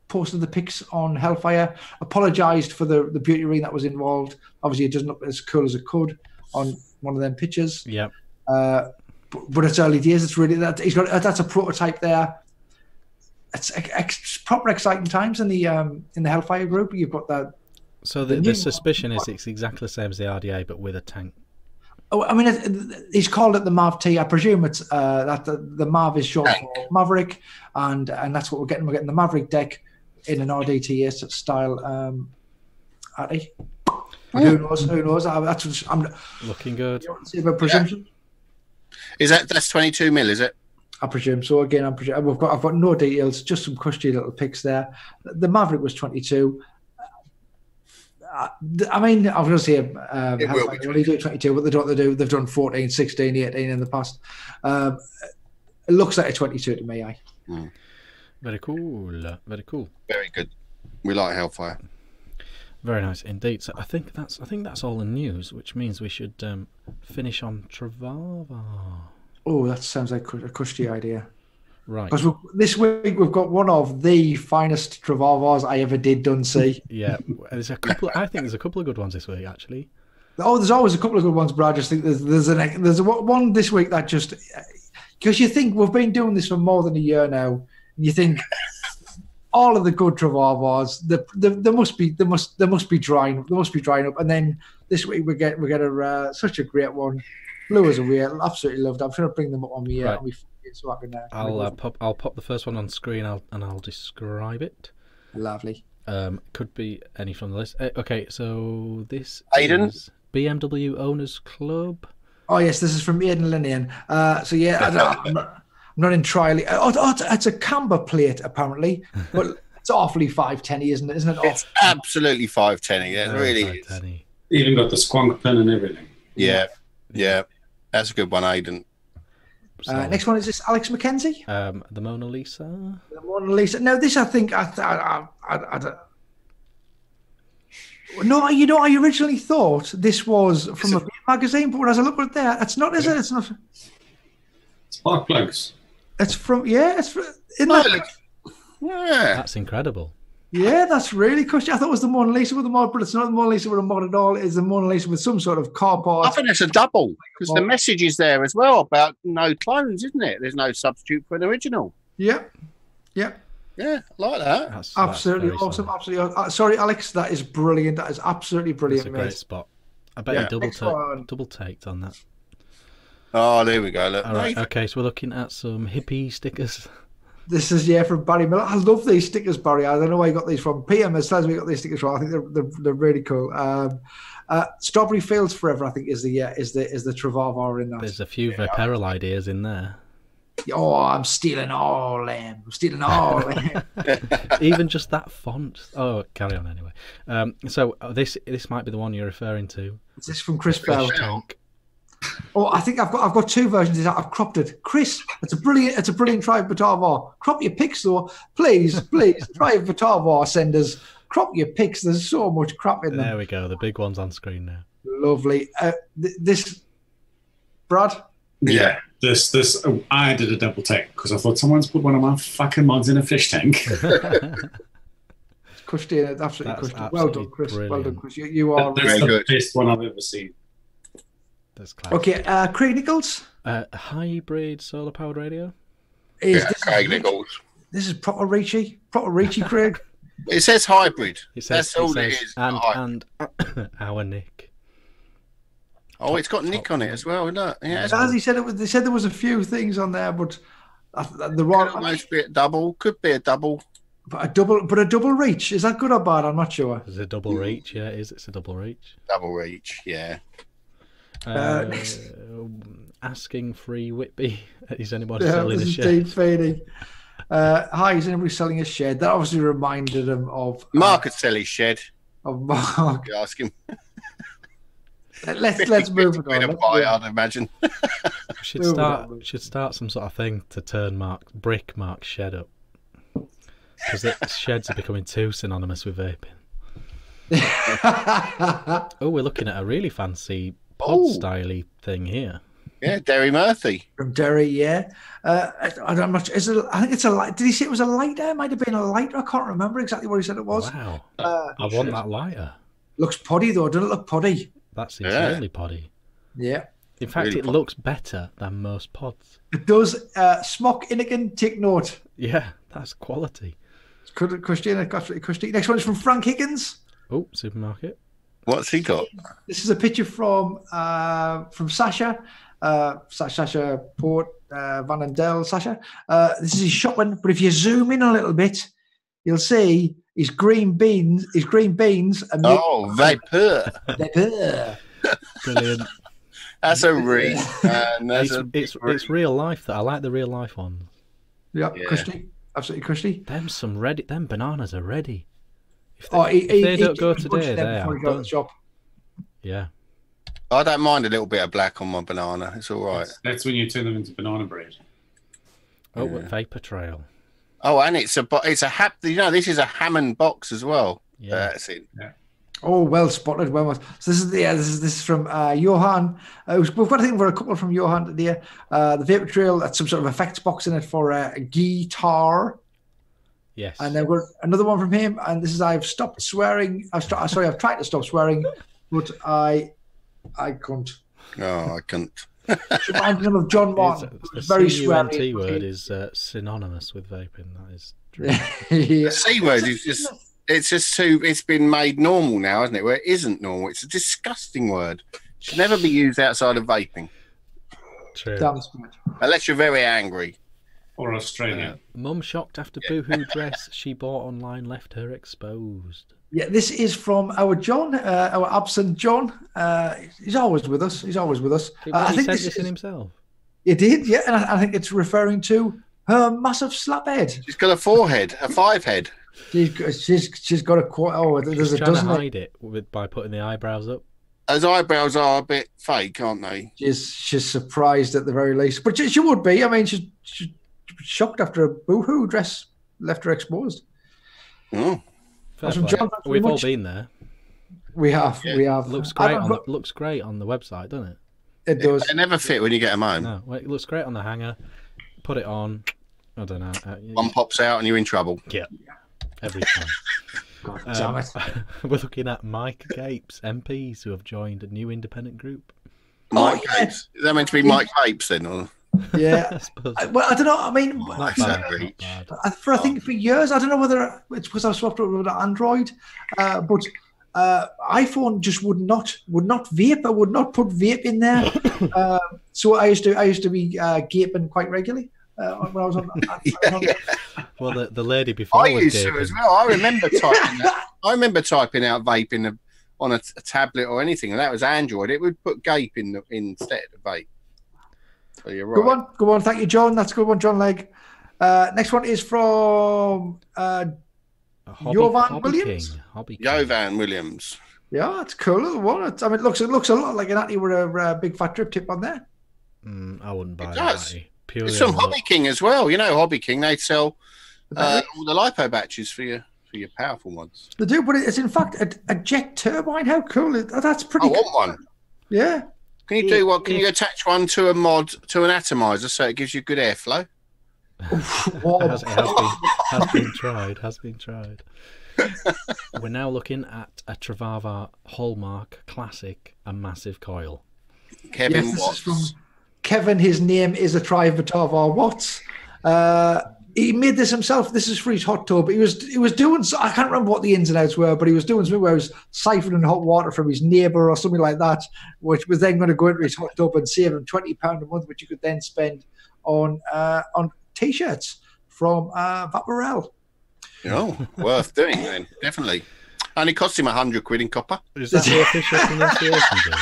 C: posted the pics on Hellfire, apologised for the beauty ring that was involved. Obviously, it doesn't look as cool as it could on one of them pictures.
A: Yeah.
C: But it's early days. It's really that's a prototype there. It's proper exciting times in the Hellfire group. You've got that.
A: So the suspicion is it's exactly the same as the RDA, but with a tank.
C: Oh, I mean, he's called it the Mav T. I presume it's that the Mav is short for Maverick, and that's what we're getting. We're getting the Maverick deck in an RDTA style. Atty. Who knows? I'm
A: looking good.
C: You want to see about presumption?
B: Is that's 22 mil? Is it?
C: I presume so. Again, I've got no details, just some cushy little pics there. The Maverick was 22. I mean, I was going to say they only do 22, but they don't. They've done 14, 16, 18 in the past. It looks like a 22 to me.
A: Very cool. Very cool.
B: Very good. We like Hellfire.
A: Very nice indeed. So I think that's all the news, which means we should finish on Revolver.
C: Oh, that sounds like a cushy idea.
A: Right.
C: Because this week we've got one of the finest Revolvers I ever did see.
A: Yeah, there's a couple. I think there's a couple of good ones this week, actually.
C: Oh, there's always a couple of good ones, but I just think there's one this week that just, because you think we've been doing this for more than a year now, and you think all of the good Revolvers, they must be drying up, and then this week we get such a great one. Blew us away. Absolutely loved it. I'm trying to bring them up on me. So I can,
A: I'll pop the first one on screen. I'll describe it.
C: Lovely.
A: Could be any from the list. Okay, so this
B: Aiden?
A: is BMW Owners Club.
C: Oh yes, this is from Aiden Linian. So yeah, I'm not entirely. It's a camber plate apparently, but it's awfully 510-y, isn't it?
B: It's absolutely 510-y. Yeah, it really is.
D: Even got the squonk pin and everything.
B: Yeah. That's a good one, Aiden.
C: Next one is this Alex McKenzie.
A: The Mona Lisa.
C: The Mona Lisa. Now this, I think, no, I originally thought this was from a magazine, but as I look at it there, it's not, is it? It's not.
D: Spark plugs.
C: It's from, yeah, it's from,
B: yeah.
A: That's incredible.
C: Yeah, that's really cushy. I thought it was the Mona Lisa with a mod, but it's not the Mona Lisa with a mod at all. It's the Mona Lisa with some sort of car part.
B: I think it's a double, because the message is there as well about no clones, isn't it? There's no substitute for an original.
C: Yeah.
B: Yeah, I like that.
A: That's
C: absolutely awesome.
A: Solid.
C: Absolutely. Sorry, Alex, that is brilliant. That is absolutely brilliant.
A: That's a great spot. I bet you double taked on that.
B: Oh, there we go. Look.
A: All right. Okay, so we're looking at some hippie stickers.
C: This is from Barry Miller. I love these stickers, Barry. I don't know where you got these from. PM has tells me you got these stickers from. I think they're really cool. Strawberry Fields Forever, I think, is the Revolver in that.
A: There's a few Vaperil ideas in there.
C: Oh, I'm stealing all them. I'm stealing all them.
A: Even just that font. Oh, carry on anyway. So this might be the one you're referring to.
C: Is this from Chris Bell?
A: Tank.
C: Oh, I think I've got two versions. I've cropped it. Chris, it's a brilliant try for Tava. Crop your pics though, please. Try for Tava senders. Crop your pics. There's so much crap in them.
A: There we go. The big one's on screen now.
C: Lovely. This, Brad.
D: Yeah, this. I did a double take because I thought someone's put one of my fucking mods in a fish tank.
C: Crusty, absolutely crusty. Well done, Chris.
A: Brilliant.
C: Well done, Chris. You are
D: That's the best one I've ever seen.
A: That's class.
C: okay. Craig Nichols.
A: Hybrid solar powered radio.
B: Craig Nichols.
C: This is proper Reachy, Craig.
B: It says hybrid.
A: That's
B: all it is.
A: And our Nick.
B: Oh, it's got Nick on it as well, isn't it? Yeah.
C: As he said, they said there was a few things on there, but the wrong.
B: Could almost be a double. Could be a double.
C: But a double reach, is that good or bad? I'm not sure.
A: Is it a double reach? Yeah, it's a double reach.
B: Double reach, yeah.
A: Asking free Whitby. Is anybody selling a shed?
C: Steve Feeney. Hi, is anybody selling a shed? That obviously reminded him of
B: Mark could sell his shed.
C: Of Mark.
B: You ask him.
C: Let's move it on.
B: I'd imagine.
A: Should start some sort of thing to turn Mark's shed up. Because the sheds are becoming too synonymous with vaping. Oh, we're looking at a really fancy pod-style-y thing here.
B: Yeah, Derry Murphy.
C: From Derry, yeah. I'm not sure. I think it's a light. Did he say it was a lighter? It might have been a lighter. I can't remember exactly what he said it was.
A: Wow. I want that lighter.
C: Looks poddy, though. Doesn't it look poddy?
A: That's entirely poddy.
C: Yeah.
A: In fact, really it looks better than most pods.
C: It does. Smock Innigan, take note.
A: Yeah, that's quality.
C: Christina, Christina. Next one is from Frank Higgins.
A: Oh, supermarket.
B: What's he got?
C: This is a picture from Sasha. Sasha Port, Van and Del, Sasha. This is his shopping, but if you zoom in a little bit, you'll see his green beans.
B: Vapor.
A: Brilliant.
B: That's a read.
A: It's real life. That I like the real life ones.
C: Yep, yeah. Christy, absolutely Christy.
A: Them bananas are ready. If
C: they
A: don't go today, they are
C: done. The shop.
A: Yeah.
B: I don't mind a little bit of black on my banana. It's all right.
D: That's when you turn them into banana bread.
A: Oh, yeah. Vapor Trail.
B: Oh, and it's a this is a Hammond box as well.
A: Yeah,
B: that's it.
C: Yeah. Oh, well spotted. Well, so this is from Johan. We've got a thing for a couple from Johan today. The Vapor Trail. That's some sort of effects box in it for a guitar.
A: Yes.
C: And then we've got another one from him. And this is I've stopped swearing. I've tried to stop swearing, but I can't.
B: Oh, I can't.
C: Reminds him of John Martin.
A: The
C: very
A: C-U-N-T word is synonymous with vaping. That is true.
B: The C word is just. It's been made normal now, isn't it? Where it isn't normal. It's a disgusting word. It should never be used outside of vaping.
A: True.
B: Unless you're very angry.
D: Or Australia.
A: Mum shocked after boohoo dress she bought online left her exposed.
C: Yeah, this is from our John, our absent John. He's always with us.
A: I think he sent this in himself.
C: He did, yeah. And I think it's referring to her massive slap head.
B: She's got a 5 head.
C: She's got a quite. Oh, there's a dozen.
A: To hide it by putting the eyebrows up.
B: Those eyebrows are a bit fake, aren't they?
C: She's surprised at the very least, but she would be. I mean, she's shocked after a boohoo dress left her exposed.
B: Oh,
C: John,
A: we've all been there.
C: We have.
B: Yeah.
C: We have.
A: Looks great on the website, doesn't it?
C: It does.
B: They never fit when you get them home.
A: No, it looks great on the hanger. Put it on. I don't know.
B: One pops out and you're in trouble.
A: Yeah. Every time.
C: God damn it.
A: We're looking at Mike Gapes, MPs who have joined a new independent group.
B: Mike Gapes? Is that meant to be Mike Gapes then? Or?
C: Yeah. I don't know. I mean,
A: not bad.
C: I think for years, I don't know whether it's because I swapped over with Android, but iPhone just would not vape. I would not put vape in there. So I used to be gaping quite regularly. When I was on,
A: Well, the lady before
B: I used to as well. I remember typing out vape on a tablet or anything, and that was Android. It would put gape instead of vape. So you're right.
C: Good one. Good one. Thank you, John. That's a good one, John Legg. Next one is from Jovan Williams.
A: King. Hobby King.
B: Jovan Williams.
C: Yeah, it's a cool little one. I mean, it looks a lot like an Atty with a big fat drip tip on there.
A: I wouldn't buy
B: It
A: that.
B: does.
A: Purely
B: It's from
A: on the
B: Hobby King as well. You know, Hobby King, they sell all the lipo batches for your powerful ones.
C: They do, but it's in fact a jet turbine. How cool is that? That's pretty
B: I
C: cool.
B: want one.
C: Yeah.
B: Can you do what? Can you attach one to a mod to an atomizer so it gives you good airflow?
A: Has been tried. We're now looking at a Travava Hallmark Classic, a massive coil.
B: Kevin
C: Yes, this
B: Watts.
C: is from Kevin. His name is a Trivatava Watts. He made this himself. This is for his hot tub. He was doing. I can't remember what the ins and outs were, but he was doing something where he was siphoning hot water from his neighbour or something like that, which was then going to go into his hot tub and save him £20 a month, which you could then spend on t-shirts from Vaporel.
B: Oh, worth doing then, definitely. Only cost him £100 in copper.
A: Is that the official pronunciation, James?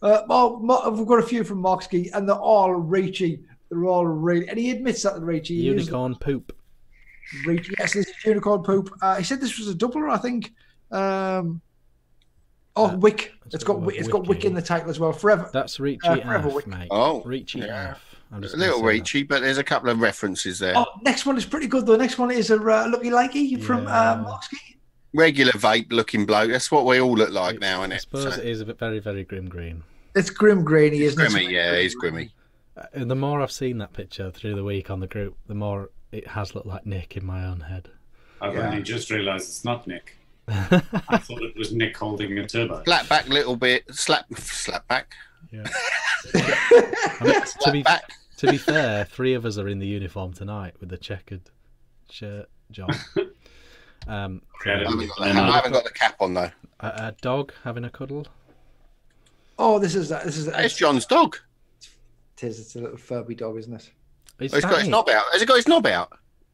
C: We've got a few from Moxon, and they're all Reachy. They're all really, and he admits that they're Reachy.
A: Unicorn poop.
C: Reachy, yes, this is unicorn poop. He said this was a doubler, I think. Wick. It's got Wick in the title as well. Forever.
A: That's Reachy
C: Forever
A: F,
C: Wick.
A: mate.
B: Oh,
A: Reachy
B: yeah.
A: F. I'm
B: A
A: just
B: little
A: gonna say
B: reachy, but there's a couple of references there.
C: Oh, next one is pretty good though. Next one is a Lucky Likey from Moxon.
B: Regular vape looking bloke. That's what we all look like now, isn't
A: I
B: it?
A: suppose
B: So-
A: it is a bit very, very grim green.
C: It's grim grainy, isn't it?
B: Grimmy, yeah, he's grimmy.
A: And the more I've seen that picture through the week on the group, the more it has looked like Nick in my own head.
D: I've only just realised it's not Nick. I thought it was Nick holding a turbo.
B: Flat back, little bit. Slap back.
A: Yeah. I mean,
B: Back.
A: to be fair, 3 of us are in the uniform tonight with the checkered shirt, John.
B: I haven't got the cap on though.
A: A dog having a cuddle.
C: Oh, this is
B: It's John's dog.
C: It is. It's a little Furby dog, isn't it?
A: Is
B: He's got
A: that
B: his
A: it?
B: knob out. Has he got his knob out?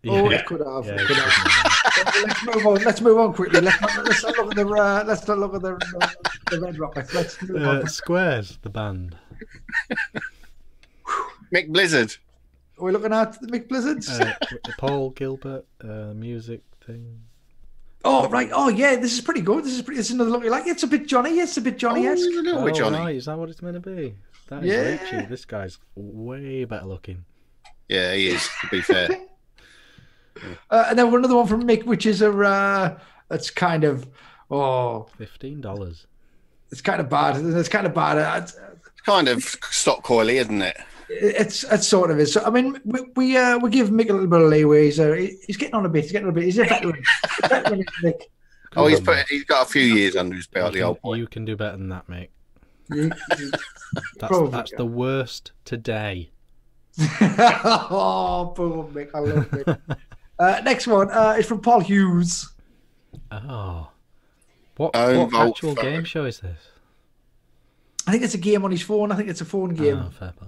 C: Oh,
A: Yeah.
C: it could have.
A: Yeah,
C: It could have. Let's move on quickly. Let's not look at the red rockets. Let's move on.
A: Squares, the band.
B: Mick Blizzard.
C: Are we looking at the Mick Blizzards?
A: Paul Gilbert, music thing.
C: Oh right. Oh yeah. This is pretty good. It's another Lucky Like. It's a bit Johnny. It's a bit Johnny.
B: Oh, he's a little bit Johnny.
A: Right. Is that what it's meant to be? That is
C: Yeah.
A: Richie. This guy's way better looking.
B: Yeah, he is. To be fair.
C: And then another one from Mick, which is it's kind of
A: $15.
C: it's kind of bad. It's kind of bad.
B: It's kind of stock coily, isn't it?
C: It sort of is. So, I mean, we give Mick a little bit of leeway. So he's getting on a bit. He's a veteran. Mick.
B: Oh, he's got a few years under his belt, the old boy.
A: You can do better than that, mate.
C: Probably,
A: That's the worst today.
C: Oh, poor Mick. I love Mick. Next one is from Paul Hughes.
A: Oh. What
B: Vote
A: actual
B: for
A: game
B: it.
A: show is this?
C: I think it's a game on his phone. I think it's a phone game.
A: Oh, fair play.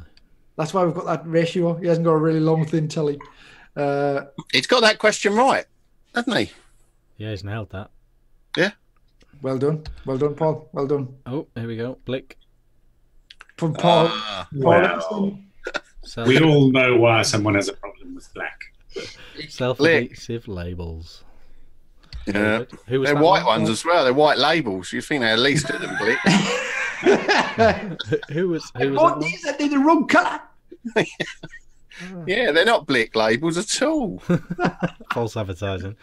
C: That's why we've got that ratio. He hasn't got a really long, thin telly.
B: He's got that question right, hasn't he?
A: Yeah, he's nailed that.
B: Yeah.
C: Well done, Paul. Well done.
A: Oh, here we go. Blick.
C: From Paul.
D: Wow. We all know why someone has a problem with black.
A: Self-adhesive labels.
B: Yeah.
A: Who was
B: They're
A: that
B: white
A: one?
B: ones as well. They're white labels. You think they're least of them, Blick?
A: Who was that
C: Oh,
A: one?
C: these are the wrong colour.
B: Yeah, they're not Blick labels at all.
A: False advertising.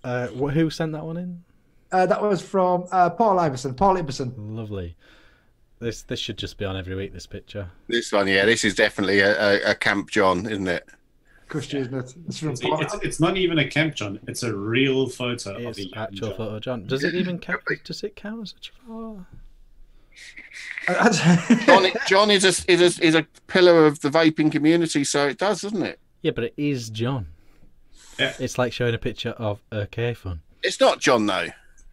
A: Who sent that one in?
C: That was from Paul Iverson.
A: Lovely. This should just be on every week, this picture.
B: This one, yeah, this is definitely a Camp John, isn't it?
C: Cushy, isn't it? It's from Paul.
D: It's not even a camp, John. It's a real photo of
A: It's
D: a young
A: actual
D: John.
A: photo of John. Does it even count? Does it count as a Travava?
B: John is a pillar of the vaping community, so it does, doesn't it?
A: Yeah, but it is John.
D: Yeah.
A: It's like showing a picture of K-Fun.
B: It's not John, though.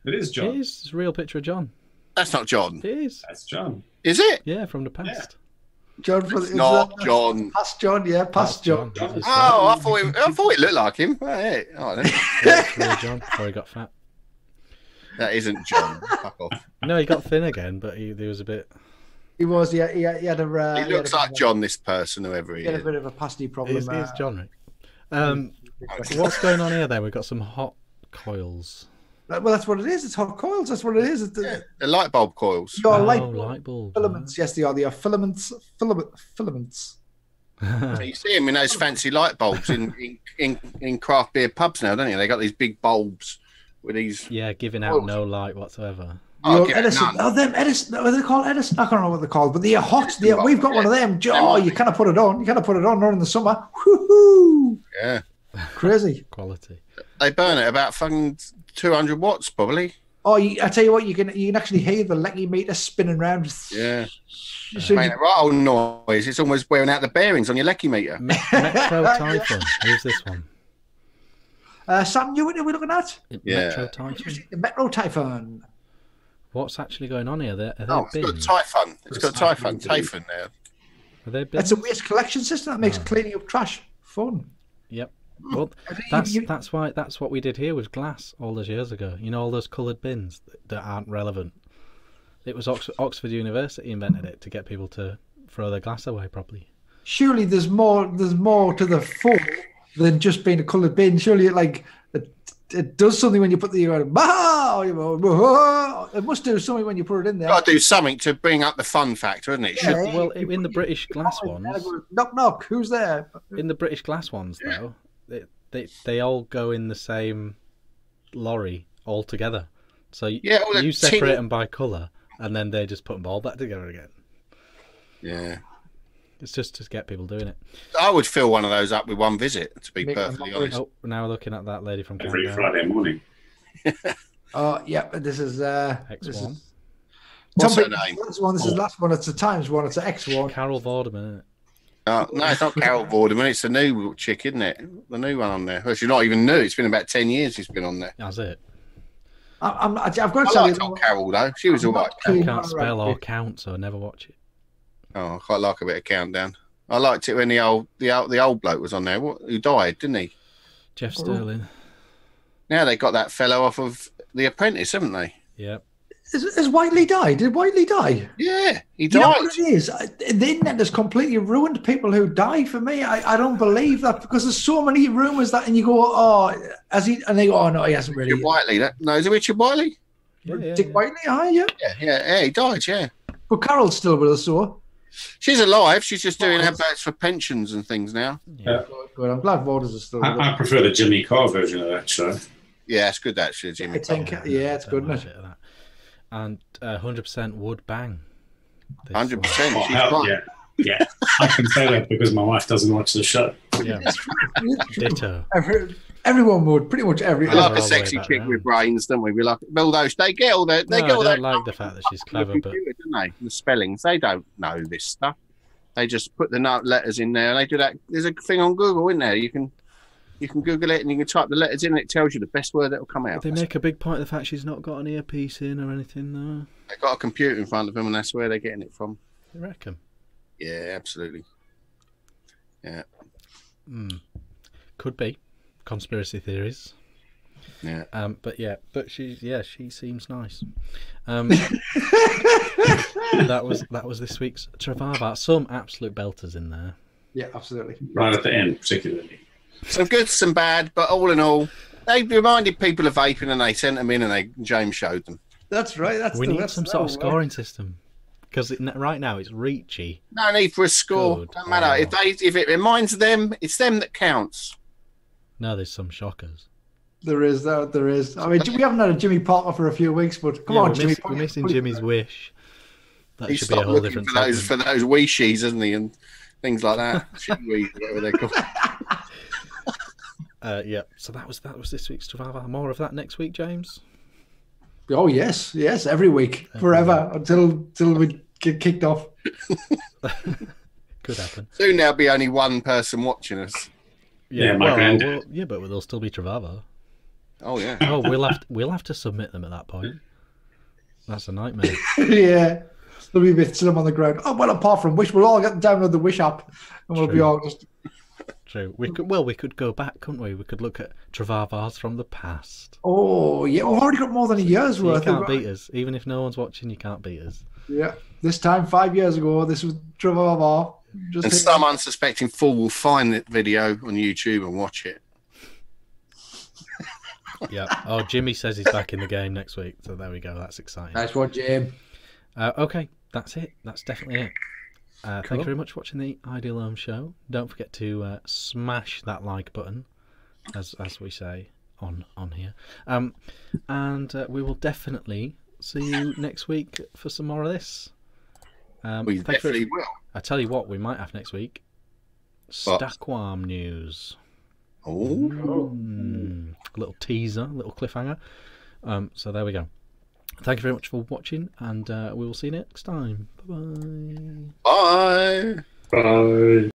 D: It is John.
A: It is. It's a real picture of John.
B: That's not John.
A: It is.
D: That's John.
B: Is it?
A: Yeah, from the past.
C: John,
B: It's not John.
C: Past John, yeah, past John.
A: That is
B: Oh, I thought it looked like him. Oh, yeah. Oh, then.
A: Yeah, it's real John before he got fat.
B: That isn't John. Fuck off.
A: No, he got thin again, but he was a bit.
C: He was, yeah. He had a.
B: He looks like John, this person, whoever he
C: He had a
B: is.
C: bit of a pasty problem.
A: It's John. What's going on here then? We've got some hot coils.
C: Well, that's what it is. It's hot coils. That's what it is.
B: Yeah, the light bulb coils.
C: Your
A: light bulb
C: filaments. Yes, they are. They are filaments. Filaments.
B: So you see them in those fancy light bulbs in craft beer pubs now, don't you? They got these big bulbs with these.
A: Yeah, giving out no light whatsoever.
C: Edison. Oh, them Edison. What are they called? Edison. I don't know what they're called, but they are hot. We've got one of them. Oh, you cannot put it on. You cannot put it on during the summer. Woohoo!
B: Yeah.
C: Crazy
A: quality.
B: They burn at about fucking 200 watts, probably.
C: Oh, I tell you what, you can actually hear the lecky meter spinning round.
B: Yeah. Make a right old noise. It's almost wearing out the bearings on your lecky meter.
A: Metro Typhon. Who's this one?
C: Sam Newton, are we looking at?
B: Yeah.
A: Metro Typhon.
C: Metro Typhon.
A: What's actually going on here?
B: It's got Typhon. It's got Typhon. Typhon now.
A: Are there bins?
C: It's a waste collection system that makes cleaning up trash fun.
A: Yep. Well, that's what we did here with glass all those years ago. You know, all those coloured bins that aren't relevant. It was Oxford University invented it to get people to throw their glass away properly. Surely
C: there's more to the fun than just being a coloured bin. Surely it does something when you put the it must do something when you put it in there.
B: Got to do something to bring up the fun factor, isn't it?
A: Yeah, well, in the British glass ones,
C: knock knock, who's there?
A: In the British glass ones, though, they all go in the same lorry all together. So you separate them by colour, and then they just put them all back together again.
B: Yeah.
A: It's just to get people doing it.
B: I would fill one of those up with one visit, to be perfectly honest.
A: Oh, now we're looking at that lady from
D: every
A: Countdown.
D: Friday morning.
C: Oh, yeah, this is
A: X1.
B: What's her name?
C: This is the last one. It's the Times one. It's the X1.
A: Carol Vorderman, isn't it?
B: No, it's not Carol Vorderman. It's the new chick, isn't it? The new one on there. Well, she's not even new. It's been about 10 years she's been on there.
A: That's it.
C: I've got to
B: say, I liked Carol, though. She was all right.
A: I can't spell or count, so I never watch it.
B: Oh, I quite like a bit of Countdown. I liked it when the old bloke was on there. Who died, didn't he?
A: Jeff Sterling.
B: Now they got that fellow off of The Apprentice, haven't they?
A: Yep.
C: Has Whiteley died? Did Whiteley die?
B: Yeah, he died.
C: You know what it is? The internet has completely ruined people who die for me. I don't believe that because there's so many rumours that, and you go, oh, has he? And they go, oh no, he hasn't really.
B: Richard Whiteley. No, is it Richard Whiteley?
C: Yeah. Dick Whiteley,
B: yeah, he died, yeah.
C: But Carol's still with us, so.
B: She's alive. She's just doing adverts for pensions and things now.
A: Yeah.
C: Good. I'm glad voters are still.
D: I prefer the Jimmy Carr version of that show.
B: Yeah, it's good actually, Jimmy.
C: Yeah, it's good, isn't it?
A: And 100% would bang.
B: 100%.
D: Yeah. I can say that because my wife doesn't watch the show.
A: Yeah. Ditto.
C: Everyone would, pretty much everyone.
B: We like a sexy chick with brains, don't we? We like those. They get all that. They
A: don't like the fact that she's clever, but
B: don't they? The spellings. They don't know this stuff. They just put the letters in there, and they do that. There's a thing on Google in there. You can Google it, and you can type the letters in, and it tells you the best word that will come out.
A: They make a big point of the fact she's not got an earpiece in or anything, though.
B: They've got a computer in front of them, and that's where they're getting it from.
A: You reckon?
B: Yeah, absolutely. Yeah.
A: Could be. Conspiracy theories.
B: Yeah.
A: But she seems nice. That was this week's Travava. Some absolute belters in there.
C: Yeah, absolutely.
D: Right at the end, particularly.
B: Some good, some bad, but all in all, they reminded people of vaping, and they sent them in, and James showed them.
C: That's right.
A: We need some sort of scoring system because right now it's reachy.
B: No need for a score.
A: Good.
B: Don't matter if it reminds them. It's them that counts.
A: No, there's some shockers.
C: There is. I mean, we haven't had a Jimmy Parker for a few weeks, but come on, Jimmy.
A: We're missing Jimmy's wish. That
B: He's
A: should be a whole different
B: for those wishies, isn't he, and things like that. Whatever they're called.
A: Yeah. So that was this week's Travava. More of that next week, James.
C: Oh yes, every week, forever until we get kicked off.
A: Could happen.
B: Soon there'll be only one person watching us.
D: Yeah, my granddad.
A: Yeah, but there'll still be Travava.
B: Oh yeah.
A: Oh, we'll have to submit them at that point. That's a nightmare.
C: Yeah, there'll be a bit slim on the ground. Oh well, apart from Wish, we'll all get download the Wish app, and we'll be all just.
A: True. We could go back, couldn't we? We could look at Travavars from the past.
C: Oh, yeah. We've already got more than a year's
A: You
C: worth.
A: can't beat us. Even if no one's watching, you can't beat us.
C: Yeah. This time, 5 years ago, this was Revolver.
B: And some unsuspecting fool will find that video on YouTube and watch it.
A: Yeah. Oh, Jimmy says he's back in the game next week. So there we go. That's exciting.
C: Nice one, Jim.
A: Okay. That's it. That's definitely it.
C: Cool.
A: Thank you very much for watching the Ideal Home Show. Don't forget to smash that like button, as we say on here. And we will definitely see you next week for some more of this.
B: We definitely will.
A: I tell you what, we might have next week. Stackworm news.
B: Oh.
A: A little teaser, a little cliffhanger. So there we go. Thank you very much for watching, and we will see you next time. Bye-bye.
B: Bye.
D: Bye.